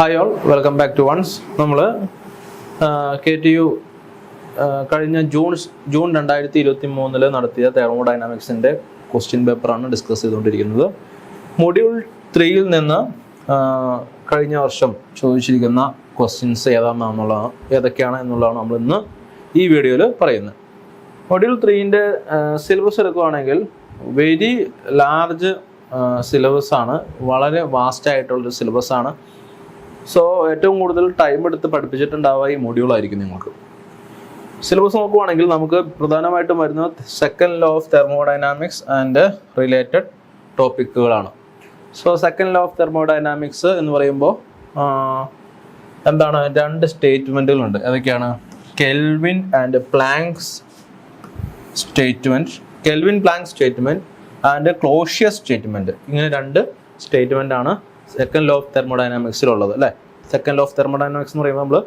Hi all, welcome back to ones. നമ്മൾ KTU കഴിഞ്ഞ June 2023 നടത്തിയ തെർമോഡൈനാമിക്സിൻ്റെ ക്വസ്റ്റ്യൻ പേപ്പറാണ് ഡിസ്കസ് ചെയ്തുകൊണ്ടിരിക്കുന്നത്. മൊഡ്യൂൾ 3 നിന്ന് കഴിഞ്ഞ വർഷം ചോദിച്ചിരിക്കുന്ന ക്വസ്റ്റ്യൻസ് ഏതൊക്കെയാണ് എന്നുള്ളതാണ് നമ്മൾ ഇന്ന് ഈ വീഡിയോയിൽ പറയുന്നത്. മൊഡ്യൂൾ 3ൻ്റെ സിലബസ് എടുക്കുകയാണെങ്കിൽ വെരി ലാർജ് സിലബസ് ആണ്, വളരെ വാസ്റ്റ് ആയിട്ടുള്ളൊരു സിലബസ് ആണ്. സോ ഏറ്റവും കൂടുതൽ ടൈം എടുത്ത് പഠിപ്പിച്ചിട്ടുണ്ടാവുക ഈ മൊഡ്യൂളായിരിക്കും നിങ്ങൾക്ക്. സിലബസ് നോക്കുവാണെങ്കിൽ നമുക്ക് പ്രധാനമായിട്ടും വരുന്നത് second law of thermodynamics and related ടോപ്പിക്കുകളാണ്. So second law of thermodynamics എന്ന് പറയുമ്പോൾ എന്താണ്, രണ്ട് സ്റ്റേറ്റ്മെൻറ്റുകളുണ്ട്. അതൊക്കെയാണ് Kelvin and Planck's statement and Clausius statement. ഇങ്ങനെ രണ്ട് സ്റ്റേറ്റ്മെൻ്റ് ആണ് സെക്കൻഡ് ലോ ഓഫ് തെർമോഡൈനാമിക്സിലുള്ളത് അല്ലേ. സെക്കൻഡ് ലോ ഓഫ് തെർമോഡൈനാമിക്സ് എന്ന് പറയുമ്പോൾ നമ്മൾ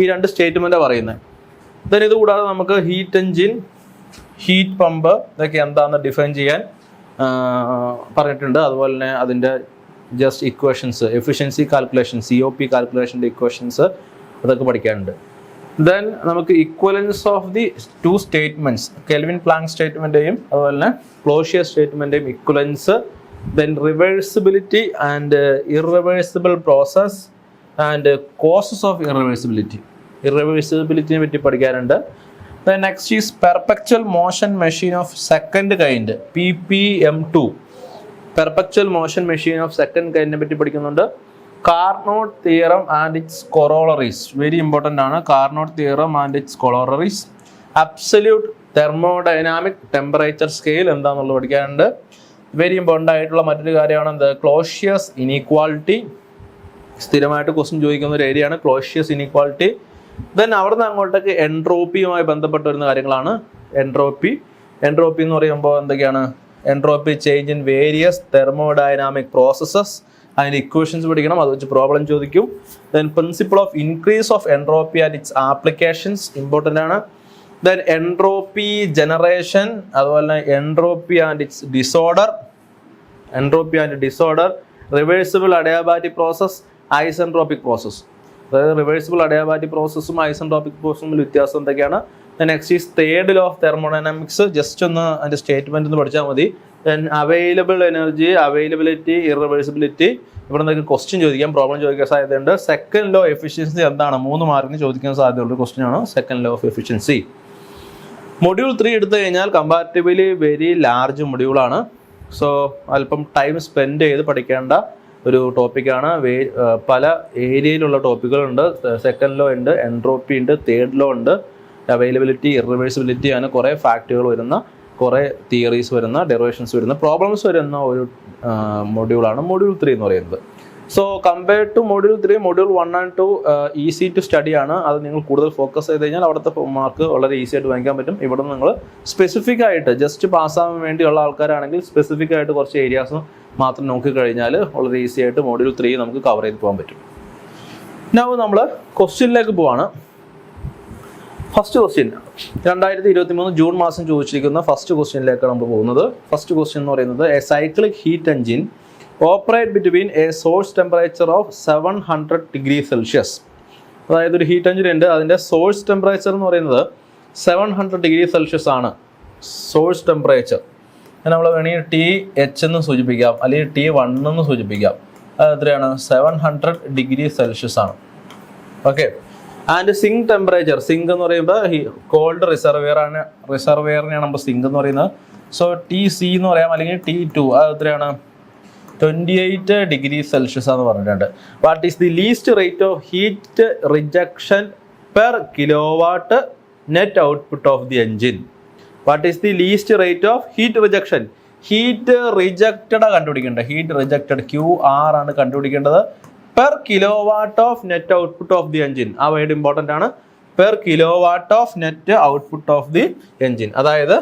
ഈ രണ്ട് സ്റ്റേറ്റ്മെൻറ്റാണ് പറയുന്നത്. ദെൻ ഇത് കൂടാതെ നമുക്ക് ഹീറ്റ് എൻജിൻ, ഹീറ്റ് പമ്പ് ഇതൊക്കെ എന്താണെന്ന് ഡിഫൈൻ ചെയ്യാൻ പറഞ്ഞിട്ടുണ്ട്. അതുപോലെ തന്നെ അതിൻ്റെ just equations, efficiency calculation, COP കാൽക്കുലേഷൻ്റെ ഇക്വേഷൻസ് അതൊക്കെ പഠിക്കാനുണ്ട്. ദെൻ നമുക്ക് ഇക്വലൻസ് ഓഫ് ദി ടു സ്റ്റേറ്റ്മെൻറ്റ്സ്, കെൽവിൻ പ്ലാങ്ക് സ്റ്റേറ്റ്മെൻറ്റേയും അതുപോലെ തന്നെ ക്ലോഷ്യസ് സ്റ്റേറ്റ്മെൻറ്റേയും equivalence. Then reversibility and irreversible process and causes of irreversibility. Irreversibility പറ്റി പഠിക്കാറുണ്ട്. Then next is perpetual motion machine of second kind, PPM2. Perpetual motion machine of second kind പറ്റി പഠിക്കുന്നുണ്ട്. Carnot theorem and its corollaries, very important ആണ്. Carnot theorem and its corollaries. Absolute thermodynamic temperature scale എന്താണെന്നുള്ളത് പഠിക്കാറുണ്ട്. Very important ആയിട്ടുള്ള മറ്റൊരു കാര്യമാണ് എന്ത്, Clausius inequality. സ്ഥിരമായിട്ട് ക്വസ്റ്റ്യൻ ചോദിക്കുന്ന ഒരു ഏരിയയാണ് ക്ലോഷ്യസ് ഇനീക്വാളിറ്റി. ദെൻ അവിടുന്ന് അങ്ങോട്ടേക്ക് എൻട്രോപ്പിയുമായി ബന്ധപ്പെട്ട് വരുന്ന കാര്യങ്ങളാണ് എൻട്രോപ്പി എന്ന് പറയുമ്പോൾ എന്തൊക്കെയാണ്, entropy change in various thermodynamic processes, അതിൻ്റെ ഇക്വേഷൻസ് പഠിക്കണം, അത് വെച്ച് പ്രോബ്ലം ചോദിക്കും. Then principle of increase of entropy and its applications important ആണ്. ദെൻ എൻട്രോപ്പി ജനറേഷൻ, അതുപോലെ തന്നെ entropy and its disorder, reversible adiabatic process, isentropic process. അതായത് റിവേഴ്സിബിൾ അഡിയാബാറ്റിക് പ്രോസസ്സും ഐസെൻട്രോപിക് പ്രോസസ്സും വ്യത്യാസം എന്തൊക്കെയാണ്. Next is third law of thermodynamics. Just ഒന്ന് അതിൻ്റെ സ്റ്റേറ്റ്മെൻറ്റ് ഒന്ന് പഠിച്ചാൽ മതി. Then available energy, availability, irreversibility. ഇവിടെ നിന്നൊക്കെ ക്വസ്റ്റ്യൻ ചോദിക്കാം, പ്രോബ്ലം ചോദിക്കാൻ സാധ്യതയുണ്ട്. സെക്കൻഡ് ലോ എഫിഷ്യൻസി എന്താണ്, 3 മാർക്കിന് ചോദിക്കാൻ സാധ്യതയുള്ള ക്വസ്റ്റ്യൻ ആണ് second law of efficiency. Module 3 എടുത്തു കഴിഞ്ഞാൽ കമ്പാരിറ്റീവ്ലി വെരി ലാർജ് മൊഡ്യൂളാണ്. സോ അല്പം ടൈം സ്പെൻഡ് ചെയ്ത് പഠിക്കേണ്ട ഒരു ടോപ്പിക്കാണ്. പല ഏരിയയിലുള്ള ടോപ്പിക്കുകളുണ്ട്. സെക്കൻഡ് ലോ ഉണ്ട്, എൻട്രോപ്പി ഉണ്ട്, തേർഡ് ലോ ഉണ്ട്, അവൈലബിലിറ്റി, ഇറിവേഴ്സിബിലിറ്റി, അങ്ങനെ കുറേ ഫാക്റ്റുകൾ വരുന്ന, കുറേ തിയറീസ് വരുന്ന, ഡെറിവേഷൻസ് വരുന്ന, പ്രോബ്ലംസ് വരുന്ന ഒരു മൊഡ്യൂളാണ് മൊഡ്യൂൾ 3 എന്ന് പറയുന്നത്. So compare to module 3, module 1 and 2 easy to study ആണ്. അത് നിങ്ങൾ കൂടുതൽ ഫോക്കസ് ചെയ്ത് കഴിഞ്ഞാൽ അവിടുത്തെ മാർക്ക് വളരെ ഈസി ആയിട്ട് വാങ്ങിക്കാൻ പറ്റും. ഇവിടെ നിങ്ങൾ സ്പെസിഫിക് ആയിട്ട് ജസ്റ്റ് പാസ്സാവാൻ വേണ്ടിയുള്ള ആൾക്കാരാണെങ്കിൽ സ്പെസിഫിക് ആയിട്ട് കുറച്ച് ഏരിയാസ് മാത്രം നോക്കിക്കഴിഞ്ഞാൽ വളരെ ഈസി ആയിട്ട് മൊഡ്യൂൾ 3 നമുക്ക് കവർ ചെയ്ത് പോകാൻ പറ്റും. നൗ നമ്മൾ ക്വസ്റ്റ്യനിലേക്ക് പോവാണ്. ഫസ്റ്റ് ക്വസ്റ്റ്യൻ 2023 ജൂൺ മാസം ചോദിച്ചിരിക്കുന്ന ഫസ്റ്റ് ക്വസ്റ്റ്യനിലേക്കാണ് നമ്മൾ പോകുന്നത്. ഫസ്റ്റ് ക്വസ്റ്റ്യൻ എന്ന് പറയുന്നത് A cyclic heat engine operate between A source temperature of 700 degrees Celsius. അതായത് ഒരു ഹീറ്റ് എൻജിൻ ഉണ്ട്, അതിൻ്റെ സോഴ്സ് ടെമ്പറേച്ചർ എന്ന് പറയുന്നത് 700 degrees Celsius ആണ് സോഴ്സ് ടെമ്പറേച്ചർ. നമ്മൾ വേണമെങ്കിൽ TH എന്ന് സൂചിപ്പിക്കാം, അല്ലെങ്കിൽ T1 എന്ന് സൂചിപ്പിക്കാം. അത് എത്രയാണ്, 700 degrees Celsius ആണ്. Okay. And sink temperature, sink എന്ന് പറയുമ്പോൾ കോൾഡ് റിസർവെയറിനെയാണ് നമ്മൾ സിങ്ക് എന്ന് പറയുന്നത്. സോ TC എന്ന് പറയാം, അല്ലെങ്കിൽ T2. അത് എത്രയാണ്, 28 degrees Celsius എന്ന് പറഞ്ഞിട്ടുണ്ട്. What is the least rate of heat rejection per kilowatt net output of the engine? What is the least rate of heat rejection? Heat rejected കണ്ടുപിടിക്കേണ്ടത്, ഹീറ്റ് റിജക്റ്റഡ് QR ആണ് കണ്ടുപിടിക്കേണ്ടത്. Per kilowatt of net output of the engine, ആ word important ആണ്. Per kilowatt of net output of the engine. അതായത്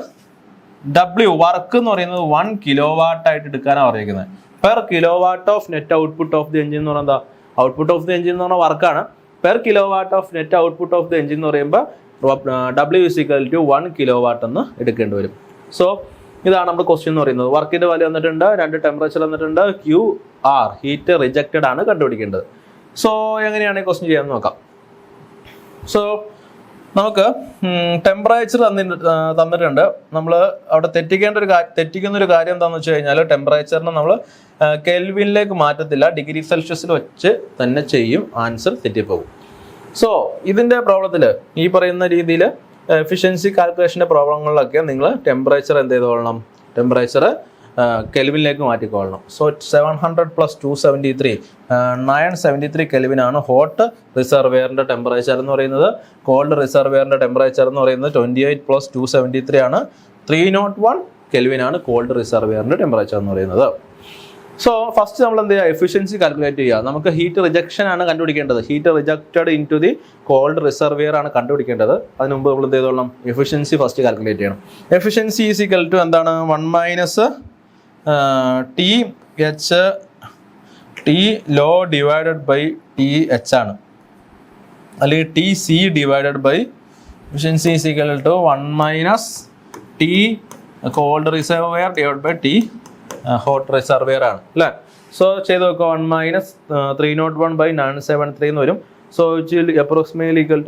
W work എന്ന് പറയുന്നത് 1 kilowatt ആയിട്ട് എടുക്കാനാണ് പറഞ്ഞിരിക്കുന്നത്. Per kilowatt of net output of the engine എന്ന് പറയുന്നത് ഔട്ട്പുട്ട് ഓഫ് ദി എൻജിൻ എന്ന് പറഞ്ഞാൽ വർക്കാണ്. Per kilowatt of net output of the engine എന്ന് പറയുമ്പോൾ W = 1 kilowatt എന്ന് എടുക്കേണ്ടി വരും. സോ ഇതാണ് നമ്മുടെ ക്വസ്റ്റ്യൻ എന്ന് പറയുന്നത്. വർക്കിന്റെ വാല്യൂ വന്നിട്ടുണ്ട്, 2 ടെമ്പറേച്ചർ വന്നിട്ടുണ്ട്, QR ഹീറ്റ് റിജക്റ്റഡ് ആണ് കണ്ടുപിടിക്കേണ്ടത്. സോ എങ്ങനെയാണ് ഈ ക്വസ്റ്റ്യൻ ചെയ്യാൻ നോക്കാം. സോ നമുക്ക് ടെമ്പറേച്ചർ തന്നിട്ടുണ്ട്. നമ്മൾ അവിടെ തെറ്റിക്കുന്ന ഒരു കാര്യം എന്താണെന്ന് വെച്ച് കഴിഞ്ഞാൽ ടെമ്പറേച്ചറിനെ നമ്മൾ കെൽവിനിലേക്ക് മാറ്റത്തില്ല, ഡിഗ്രി സെൽഷ്യസിൽ വെച്ച് തന്നെ ചെയ്യും, ആൻസർ തെറ്റിപ്പോകും. സോ ഇതിൻ്റെ പ്രോബ്ലത്തിൽ ഈ പറയുന്ന രീതിയിൽ എഫിഷ്യൻസി കാൽക്കുലേഷൻ്റെ പ്രോബ്ലങ്ങളിലൊക്കെ നിങ്ങൾ ടെമ്പറേച്ചർ എന്ത് ചെയ്തോളണം, ടെമ്പറേച്ചർ കെൽവിനിലേക്ക് മാറ്റിക്കൊള്ളണം. സോ 700 + 273 973 കെൽവിനാണ് ഹോട്ട് റിസർവെയറിൻ്റെ ടെമ്പറേച്ചർ എന്ന് പറയുന്നത്. കോൾഡ് റിസർവെയറിൻ്റെ ടെമ്പറേച്ചർ എന്ന് പറയുന്നത് 28 + 273 ആണ്. 301 കെൽവിനാണ് കോൾഡ് റിസർവെയറിൻ്റെ ടെമ്പറേച്ചർ എന്ന് പറയുന്നത്. സോ ഫസ്റ്റ് നമ്മൾ എന്ത് ചെയ്യുക, എഫിഷ്യൻസി കാൽക്കുലേറ്റ് ചെയ്യുക. നമുക്ക് ഹീറ്റ് റിജക്ഷൻ ആണ് കണ്ടുപിടിക്കേണ്ടത്. Heat rejected into the cold reservoir ആണ് കണ്ടുപിടിക്കേണ്ടത്. അതിന് മുമ്പ് നമ്മൾ എന്ത് ചെയ്തോളണം, എഫിഷ്യൻസി ഫസ്റ്റ് കാൽക്കുലേറ്റ് ചെയ്യണം. എഫിഷ്യൻസി ഈസ് ഈക്വൽ ടു എന്താണ്, 1 - T low divided by T H ആണ്, അല്ലെങ്കിൽ T C divided by efficiency is equal to 1 - T cold reservoir divide by T hot reservoir ആണ് അല്ലേ. സോ ചെയ്ത് നോക്കുക, 1 - 301 / 973 എന്ന് വരും. So it will approximately equal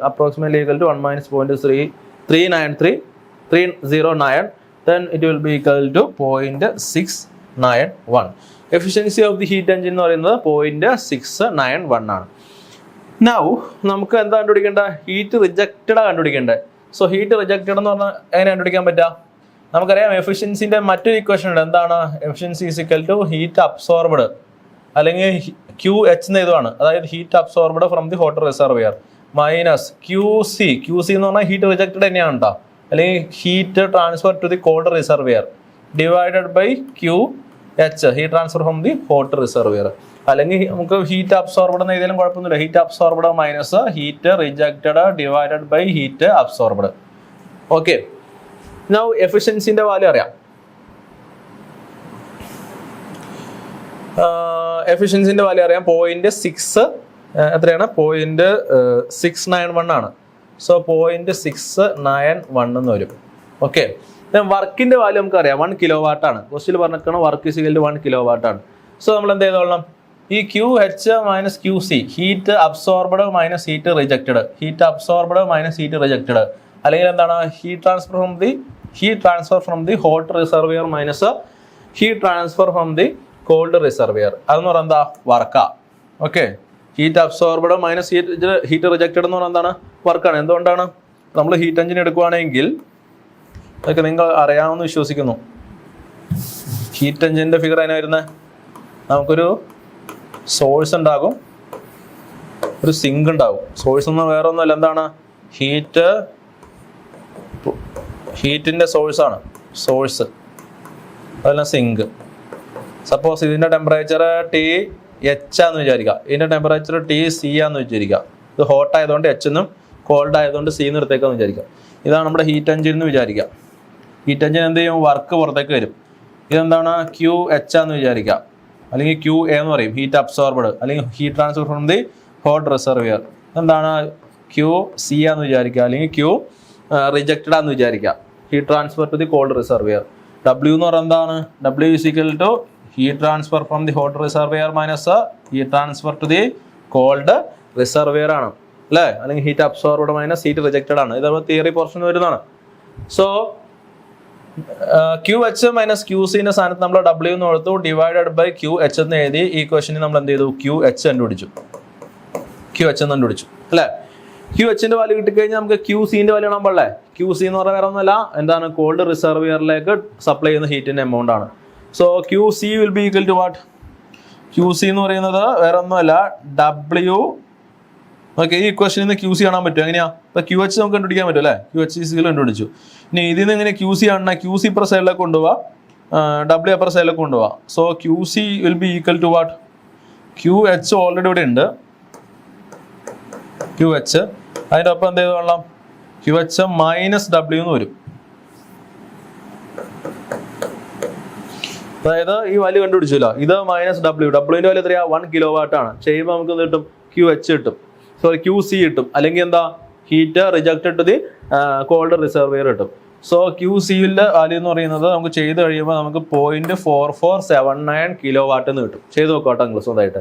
to 1 - 0.309. then it will be equal to 0.691. Efficiency of the heat engine എന്ന് പറയുന്നത് 0.691 ആണ്. Now നമുക്ക് എന്താ കണ്ടുപിടിക്കേണ്ട, ഹീറ്റ് റിജക്റ്റഡ് കണ്ടുപിടിക്കേണ്ടത്. സോ ഹീറ്റ് റിജക്റ്റഡ് എന്ന് പറഞ്ഞാൽ എങ്ങനെ കണ്ടുപിടിക്കാൻ പറ്റുക, നമുക്കറിയാം എഫിഷ്യൻസിന്റെ മറ്റൊരു ഇക്വേഷൻ ഉണ്ട്. എന്താണ്, efficiency is equal to heat absorbed അല്ലെങ്കിൽ QH എന്ന് എഴുതുവാണ്. അതായത് heat absorbed from the hot reservoir minus QC എന്ന് പറഞ്ഞാൽ ഹീറ്റ് റിജക്റ്റഡ് തന്നെയാണ് കേട്ടോ, അല്ലെങ്കിൽ heat transfer to the cold reservoir divided by QH heat transfer from the hot reservoir. അല്ലെങ്കിൽ നമുക്ക് ഹീറ്റ് അബ്സോർബ്ഡ് എന്ന് എഴുതിയാലും കുഴപ്പമൊന്നുമില്ല. Heat absorbed minus heat rejected divided by heat absorbed. Okay, now എഫിഷ്യൻസിന്റെ വാല്യൂ അറിയാം. എഫിഷ്യൻസിന്റെ വാല്യൂ അറിയാം, 0.6 എത്രയാണ്, 0.691 ആണ്. സോ 0.691 എന്ന് വരും. ഓക്കെ, വർക്കിന്റെ വാല്യൂ നമുക്ക് അറിയാം, 1 കിലോവാട്ട് ആണ്. ക്വസ്റ്റ്യൻ പറഞ്ഞിരിക്കണം work is equal to 1 kilowatt ആണ്. സോ നമ്മൾ എന്ത് ചെയ്തോളണം, ഈ QH - QC heat absorbed minus heat rejected, heat absorbed minus heat rejected, അല്ലെങ്കിൽ എന്താണ് heat transfer from the hot reservoir minus heat transfer from the cold reservoir. അതെന്ന് പറഞ്ഞാൽ എന്താ, വർക്കാ. Okay, heat absorbed minus heat rejected എന്ന് പറഞ്ഞാൽ എന്താണ്, വർക്കാണ്. എന്തുകൊണ്ടാണ്, നമ്മൾ ഹീറ്റ് എഞ്ചിൻ എടുക്കുകയാണെങ്കിൽ അതൊക്കെ നിങ്ങൾ അറിയാമെന്ന് വിശ്വസിക്കുന്നു. ഹീറ്റ് എഞ്ചിൻ്റെ ഫിഗർ അതിനാ വരുന്നത്, നമുക്കൊരു സോഴ്സ് ഉണ്ടാകും, ഒരു സിങ്ക് ഉണ്ടാകും. സോഴ്സ് എന്ന് വേറെ ഒന്നുമല്ല, എന്താണ്, ഹീറ്റിൻ്റെ സോഴ്സാണ് സോഴ്സ്, അതല്ല സിങ്ക്. സപ്പോസ് ഇതിൻ്റെ ടെമ്പറേച്ചർ TH ആണെന്ന് വിചാരിക്കുക, ഇതിൻ്റെ ടെമ്പറേച്ചർ TC ആണെന്ന് വിചാരിക്കുക. ഇത് ഹോട്ട് ആയതുകൊണ്ട് H എന്നും കോൾഡ് ആയതുകൊണ്ട് C എന്ന് എടുത്തേക്കാന്ന് വിചാരിക്കുക. ഇതാണ് നമ്മുടെ ഹീറ്റ് എഞ്ചിൻ എന്ന് വിചാരിക്കുക. ഹീറ്റ് എഞ്ചിൻ എന്ത് ചെയ്യും, വർക്ക് പുറത്തേക്ക് വരും. ഇതെന്താണ്, QH ആണെന്ന് വിചാരിക്കുക, അല്ലെങ്കിൽ QA എന്ന് പറയും, ഹീറ്റ് അബ്സോർബ്ഡ് അല്ലെങ്കിൽ heat transfer from the hot reservoir. എന്താണ്, QC ആണെന്ന് വിചാരിക്കുക, അല്ലെങ്കിൽ Q റിജക്റ്റഡ് ആണെന്ന് വിചാരിക്കുക, heat transfer to the cold reservoir. W എന്ന് പറയുന്നത് എന്താണ്, W is equal to heat transfer from the hot reservoir minus heat transfer to the cold reservoir ആണ് അല്ലേ, അല്ലെങ്കിൽ heat absorbed minus heat rejected ആണ്. ഇത് നമ്മൾ തിയറി പോർഷൻ വരുന്നതാണ്. സോ QH - QCന്റെ സ്ഥാനത്ത് നമ്മൾ W എന്ന് കൊടുത്തു, ഡിവൈഡഡ് ബൈ QH എന്ന് എഴുതി. ഈ ക്വസ്റ്റ്യനിൽ നമ്മൾ എന്ത് ചെയ്തു, QH കണ്ടുപിടിച്ചു അല്ലേ. QHന്റെ വാല്യൂ കിട്ടിക്കഴിഞ്ഞാൽ നമുക്ക് QCന്റെ വാല്യൂ കാണാൻ പാടില്ലേ. QC എന്ന് പറഞ്ഞാൽ വേറെ ഒന്നുമല്ല, എന്താണ്, കോൾഡ് റിസർവെയറിലേക്ക് സപ്ലൈ ചെയ്യുന്ന ഹീറ്റിന്റെ എമൗണ്ട് ആണ്. So QC will be equal to what, QC എന്ന് പറയുന്നത് വേറെ ഒന്നുമല്ല W. ഓക്കെ, ഈ ക്വസ്റ്റ്യനിൽ നിന്ന് QC കാണാൻ പറ്റും. എങ്ങനെയാ, ഇപ്പൊ QH നമുക്ക് കണ്ടുപിടിക്കാൻ പറ്റും അല്ലേ, QH കണ്ടുപിടിച്ചു. ഇനി ഇതിൽ നിന്ന് എങ്ങനെ QC കാണണം, QC ഇപ്പുറ സൈഡിലേക്ക് കൊണ്ടുപോവാ, W അപ്പുറ സൈഡിലേക്ക് കൊണ്ടുപോവാ. So QC will be equal to what, QH already ഇവിടെ ഉണ്ട്, QH അതിൻ്റെ ഒപ്പം എന്ത് ചെയ്തോളാം, QH - W എന്ന് വരും. അതായത് ഈ വാല്യൂ കണ്ടുപിടിച്ചല്ലോ, ഇത് -W, Wന്റെ വാല്യൂ എത്രയാ, 1 കിലോവാട്ട് ആണ്. ചെയ്യുമ്പോൾ നമുക്ക് എന്ത് കിട്ടും, QH കിട്ടും, സോറി QC കിട്ടും, അല്ലെങ്കിൽ എന്താ, heat rejected to the cold reservoir കിട്ടും. സോ QCയുടെ വാല്യൂ എന്ന് പറയുന്നത് നമുക്ക് ചെയ്ത് കഴിയുമ്പോൾ നമുക്ക് 0.4479 കിലോവാട്ട് എന്ന് കിട്ടും. ചെയ്ത് നോക്കോട്ടെ നിങ്ങൾ സ്വന്തമായിട്ട്.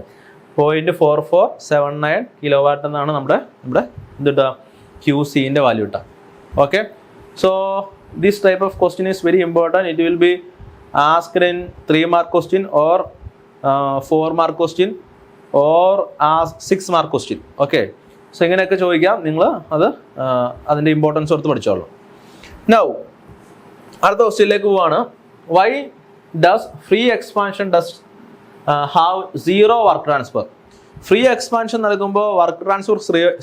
0.4479 കിലോ വാട്ട് എന്നാണ് നമ്മുടെ എന്തുട്ടാ QC വാല്യൂ ഇട്ടാ. Okay, so this type of question is very important. It will be asked in 3 mark question or 4 mark question or 6 mark question. Okay, so ഇങ്ങനെയൊക്കെ ചോദിക്കാം. നിങ്ങൾ അത് അതിൻ്റെ ഇമ്പോർട്ടൻസ് കൊടുത്ത് പഠിച്ചോളൂ. നൗ അടുത്ത ക്വസ്റ്റ്യനിലേക്ക് പോവാണ്. Y does free expansion have zero work transfer? Free expansion നൽകുമ്പോൾ വർക്ക് ട്രാൻസ്ഫർ